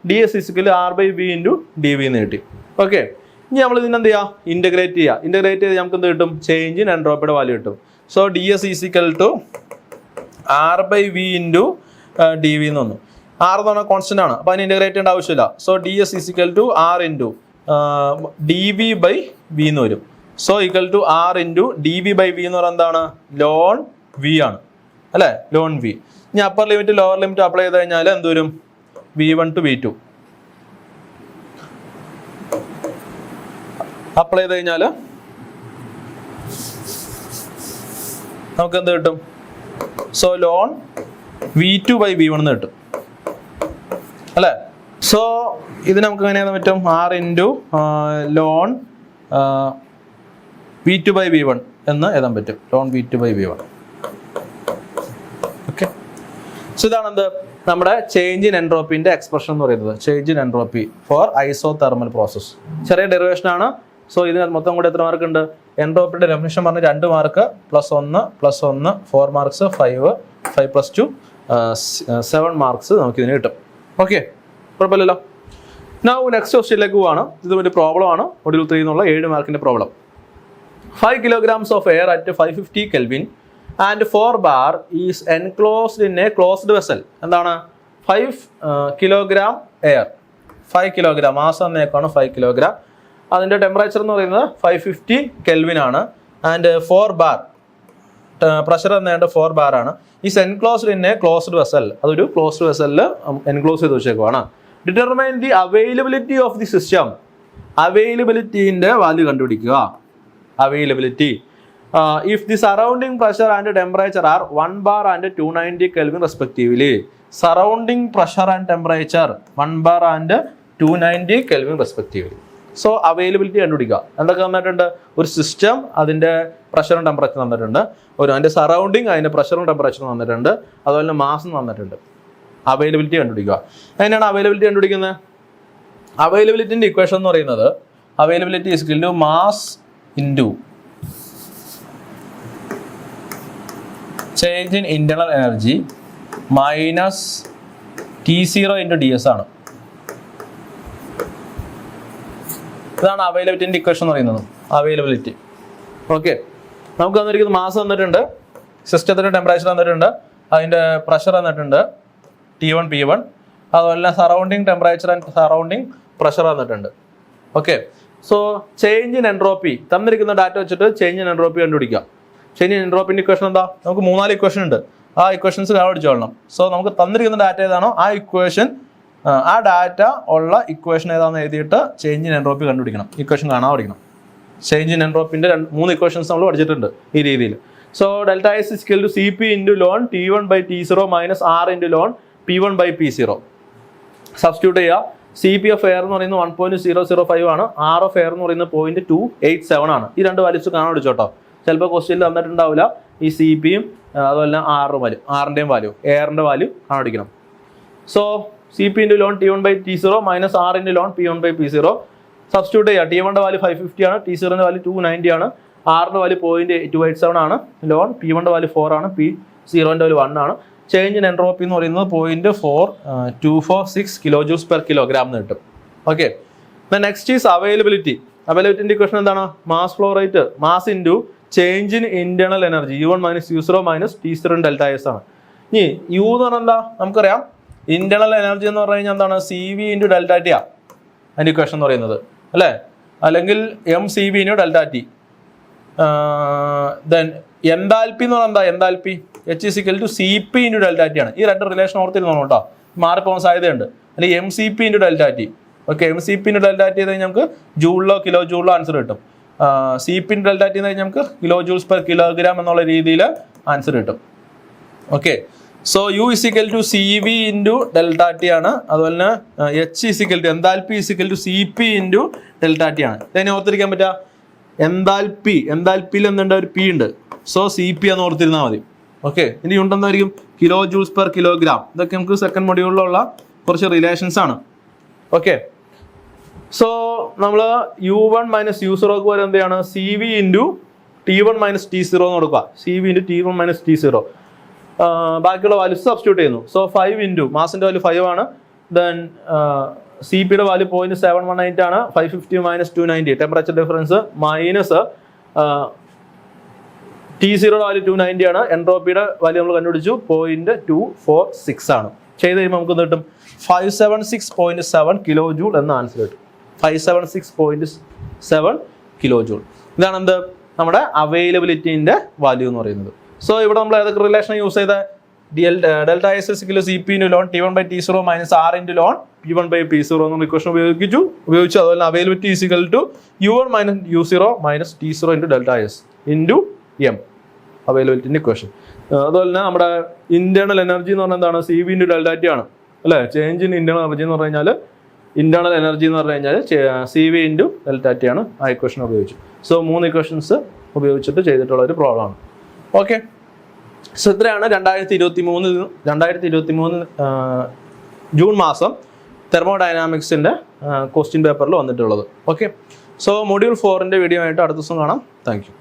D S equal R by V into D V എന്ന് കിട്ടി. ഓക്കെ, ഇനി നമ്മൾ ഇതിനെന്ത് ചെയ്യുക? ഇൻ്റഗ്രേറ്റ് ചെയ്യുക. ഇൻ്റഗ്രേറ്റ് ചെയ്ത് നമുക്ക് എന്ത് കിട്ടും? ചേഞ്ച് ഇൻ എൻട്രോപ്പിയുടെ വാല്യൂ കിട്ടും. So D S equal to R by V into D V എന്ന് വന്നു. ആർ എന്ന് പറഞ്ഞാൽ കോൺസ്റ്റന്റ് ആണ്, അപ്പോൾ അതിന് ഇൻ്റഗ്രേറ്റ് ചെയ്യേണ്ട ആവശ്യമില്ല. So D S equal to R into D V by V എന്ന് വരും. So equal to R into D V by V എന്ന് പറയുന്നത് എന്താണ്? ലോൺ വി ആണ് അല്ലേ? ലോൺ വി. ഇനി upper limit lower limit apply ചെയ്ത് കഴിഞ്ഞാൽ എന്ത് വരും? V1 to V2 അപ്ലൈ ചെയ്ത് കഴിഞ്ഞാൽ നമുക്ക് എന്ത് കിട്ടും? So loan V2 by V1 എന്ന് കിട്ടും അല്ലേ? സോ ഇത് നമുക്ക് എങ്ങനെ എഴുതാൻ പറ്റും? R into loan V2 by V1 എന്ന് എഴുതാൻ പറ്റും. Loan V2 by V1. Okay, so ഇതാണ് എന്ത് നമ്മുടെ ചേഞ്ച് ഇൻ എൻട്രോപ്പിന്റെ എക്സ്പ്രഷൻ എന്ന് പറയുന്നത്. Change in entropy for isothermal process. ചെറിയ ഡെറിവേഷൻ ആണ്. സോ ഇതിന് മൊത്തം കൂടെ എത്ര മാർക്ക് ഉണ്ട്? എൻട്രോപ്പിയുടെ ഡെഫിനിഷൻ പറഞ്ഞ 2 മാർക്ക് +1 +1 4 മാർക്സ് 5 + 2 7 മാർക്സ് നമുക്ക് ഇതിന് കിട്ടും. ഓക്കെ, കുഴപ്പമില്ലല്ലോ. നൗ നെക്സ്റ്റ് ക്വസ്റ്റ്യനിലേക്ക് പോവാണ്. ഇത് ഒരു പ്രോബ്ലം ആണ്. മൊഡ്യൂൾ 3 എന്നുള്ള 7 മാർക്കിന്റെ problem. 5 kilograms of air at 550 Kelvin and 4 bar is enclosed in a closed vessel. എന്താണ്? 5 kilogram air. 5 kilogram മാസം എന്നേക്കാണ് 5 kilogram. അതിൻ്റെ ടെമ്പറേച്ചർ എന്ന് പറയുന്നത് 550 Kelvin ആണ്. ആൻഡ് 4 bar പ്രഷർ എന്നേണ്ട 4 bar ആണ്. Is enclosed in a closed vessel. അതൊരു ക്ലോസ്ഡ് വെസലിൽ എൻക്ലോസ് ചെയ്ത് വെച്ചേക്കുവാണ്. Determine the availability of the system. അവൈലബിലിറ്റീൻ്റെ വാല്യൂ കണ്ടുപിടിക്കുക. Availability. If the surrounding pressure and temperature are 1 bar and 290 Kelvin respectively. Surrounding pressure and temperature 1 bar and 290 Kelvin respectively. So availability കണ്ടുപിടിക്കുക. എന്തൊക്കെ തന്നിട്ടുണ്ട്? ഒരു system, അതിൻ്റെ പ്രഷറും ടെമ്പറേച്ചറും തന്നിട്ടുണ്ട്. അതിൻ്റെ സറൗണ്ടിങ്, അതിൻ്റെ പ്രഷറും ടെമ്പറേച്ചറും തന്നിട്ടുണ്ട്. അതുപോലെ തന്നെ മാസും തന്നിട്ടുണ്ട്. അവൈലബിലിറ്റി കണ്ടുപിടിക്കുക. എങ്ങനെയാണ് അവൈലബിലിറ്റി കണ്ടുപിടിക്കുന്നത്? അവൈലബിലിറ്റിൻ്റെ ഇക്വേഷൻ എന്ന് പറയുന്നത് availability is equal to mass into change in internal energy minus T0 into ds ആണ്. ഇതാണ് അവൈലബിലിറ്റിൻ്റെ ഇക്വേഷൻ എന്ന് പറയുന്നത്. അവൈലബിലിറ്റി. ഓക്കെ, നമുക്ക് തന്നിരിക്കുന്നത് മാസ് തന്നിട്ടുണ്ട്, സിസ്റ്റത്തിൻ്റെ ടെമ്പറേച്ചർ തന്നിട്ടുണ്ട്, അതിൻ്റെ പ്രഷർ തന്നിട്ടുണ്ട് T1 P1, അതുപോലെ തന്നെ surrounding temperature and surrounding pressure തന്നിട്ടുണ്ട്. Okay, so change in entropy തന്നിരിക്കുന്ന ഡാറ്റ വെച്ചിട്ട് ചേഞ്ച് ഇൻ എൻട്രോപ്പി കണ്ടുപിടിക്കാം. ചേഞ്ച് ഇൻ എൻട്രോപ്പിൻ്റെ ഇക്വേഷൻ എന്താ? നമുക്ക് 3-4 ഇക്വേഷൻ ഉണ്ട്. ആ ഇക്വേഷൻസ് കണ്ടുപിടിച്ചോളണം. സോ നമുക്ക് തന്നിരിക്കുന്ന ഡാറ്റ ഏതാണോ ആ ഇക്വേഷൻ, ആ ഡാറ്റ ഉള്ള ഇക്വേഷൻ ഏതാണെന്ന് എഴുതിയിട്ട് ചേഞ്ച് ഇൻ എൻട്രോപ്പി കണ്ടുപിടിക്കണം. ഇക്വേഷൻ കാണാൻ പഠിക്കണം. ചേഞ്ച് ഇൻ എൻട്രോപ്പിൻ്റെ 3 ഇക്വേഷൻസ് നമ്മൾ പഠിച്ചിട്ടുണ്ട് ഈ രീതിയിൽ. So delta S is equal to CP into ln T1 by T0 minus R into ln P1 by P0. Substitute ചെയ്യുക. CP ഓഫ് എയർ എന്ന് പറയുന്നത് 1.005 ആണ്. R ഓഫ് എയർ എന്ന് പറയുന്നത് 0.287 ആണ്. ഈ 2 വാല്യൂസ് കാണാൻ പഠിച്ചോട്ടോ. ചിലപ്പോൾ ക്വസ്റ്റ്യനിൽ തന്നിട്ടുണ്ടാവില്ല ഈ സി പിയും അതുപോലെ തന്നെ ആറിൻ്റെയും വാല്യൂ എയറിൻ്റെ വാല്യൂ കണ്ടുപിടിക്കണം. So C P into ln T1/T0 minus R into ln P1/P0 substitute ചെയ്യുക. T1ൻ്റെ വാല്യൂ 550 ആണ്, T0ൻ്റെ വാല്യൂ 290 ആണ്, ആറിൻ്റെ വാല്യൂ 0.287 ആണ്, ലോൺ P1ൻ്റെ വാല്യൂ 4 ആണ്, P0ൻ്റെ വാല്യൂ 1 ആണ്. ചേഞ്ച് ഇൻ എൻട്രോപ്പി എന്ന് പറയുന്നത് 0.4246 kilojoules per kilogram എന്ന് കിട്ടും. ഓക്കെ, നെക്സ്റ്റ് ഈസ് അവൈലബിലിറ്റിൻ്റെ ഇക്വേഷൻ എന്താണ്? Mass flow rate mass into change in internal energy U1 - U0 - T0 ΔS ആണ്. ഇനി U എന്ന് പറഞ്ഞാൽ എന്താ നമുക്കറിയാം, ഇന്റേണൽ എനർജി എന്ന് പറഞ്ഞു കഴിഞ്ഞാൽ എന്താണ്? CV × ΔT ആണ് അതിൻ്റെ ഇക്വേഷൻ എന്ന് പറയുന്നത് അല്ലേ, അല്ലെങ്കിൽ mCV × ΔT. ദെൻ എൻതാൽപ്പി എന്ന് പറഞ്ഞാൽ എന്താ? എൻതാൽപ്പി H = CP × ΔT ആണ്. ഈ രണ്ട് റിലേഷൻ ഓർത്തിരുന്നോ കേട്ടോ, മാറിപ്പോകാൻ സാധ്യതയുണ്ട്. അല്ലെങ്കിൽ mCP × ΔT. Okay, mCP × ΔT ചെയ്ത് കഴിഞ്ഞാൽ നമുക്ക് ജൂളിലോ കിലോ ജൂളിലോ ആൻസർ കിട്ടും. CP × ΔT എന്ന് കഴിഞ്ഞാൽ നമുക്ക് kg/kg എന്നുള്ള രീതിയിൽ ആൻസർ കിട്ടും. Okay, so U = CV × ΔT ആണ്. അതുപോലെ തന്നെ H = എൻതാൽപ്പി = CP × ΔT ആണ്. ഇതിനെ ഓർത്തിരിക്കാൻ പറ്റുക, എൻതാൽപ്പിയിൽ എന്തുണ്ട്? ഒരു P ഉണ്ട്. സോ CP എന്ന് ഓർത്തിരുന്നാൽ മതി. ഓക്കെ, ഇനി യൂണിറ്റ് എന്തായിരിക്കും? kg/kg. ഇതൊക്കെ നമുക്ക് സെക്കൻഡ് മൊഡ്യൂളിലുള്ള കുറച്ച് റിലേഷൻസ് ആണ്. ഓക്കെ, സോ നമ്മൾ U1 - U0 പോലെ എന്ത് ചെയ്യാണ്? CV × T1 - T0 എന്ന് കൊടുക്കുക. CV × T1 - T0. ബാക്കിയുള്ള വാല്യൂസ് സബ്സ്റ്റിറ്റ്യൂട്ട് ചെയ്യുന്നു. സോ 5 × മാസിൻ്റെ വാല്യൂ 5 ആണ്. ദെൻ CPയുടെ വാല്യൂ 0.718 ആണ്. 550 - 290 ടെമ്പറേച്ചർ ഡിഫറൻസ് മൈനസ് T0യുടെ വാല്യൂ 290 ആണ്. എൻട്രോപ്പിയുടെ വാല്യൂ നമ്മൾ കണ്ടുപിടിച്ചു 0.246 ആണ്. ചെയ്ത് കഴിയുമ്പോൾ നമുക്ക് കിട്ടും 576.7 kJ എന്ന ആൻസർ കിട്ടും. 576.7 kJ. ഇതാണ് എന്ത്? നമ്മുടെ അവൈലബിലിറ്റിന്റെ വാല്യൂ എന്ന് പറയുന്നത്. സോ ഇവിടെ നമ്മൾ ഏതൊക്കെ റിലേഷൻ യൂസ് ചെയ്ത? ΔS = CP × loan T1/T0 - R × loan P1/P0 എന്നുള്ള ഇക്വേഷൻ ഉപയോഗിച്ചു. അതുപോലെ availability = U1 - U0 - T0 × ΔS × M അവൈലബിലിറ്റിന്റെ equation. അതുപോലെ തന്നെ നമ്മുടെ ഇന്റേണൽ എനർജി എന്ന് പറഞ്ഞാൽ എന്താണ്? CV × ΔT ആണ് അല്ലേ. ചേഞ്ച് ഇൻ ഇന്റേണൽ എനർജി എന്ന് പറഞ്ഞു കഴിഞ്ഞാൽ ഇന്റേണൽ എനർജി എന്ന് പറഞ്ഞു കഴിഞ്ഞാൽ CV × ΔT ആണ്. ആ ഇക്വേഷൻ ഉപയോഗിച്ചു. സോ 3 ഇക്വേഷൻസ് ഉപയോഗിച്ചിട്ട് ചെയ്തിട്ടുള്ള ഒരു പ്രോബ്ലം ആണ്. ഓക്കെ, സോ ഇത്രയാണ് 2023 ജൂൺ മാസം തെർമോഡൈനാമിക്സിൻ്റെ ക്വസ്റ്റ്യൻ പേപ്പറിൽ വന്നിട്ടുള്ളത്. ഓക്കെ, സോ മൊഡ്യൂൾ 4ൻ്റെ വീഡിയോ ആയിട്ട് അടുത്ത ദിവസം കാണാം. Thank you.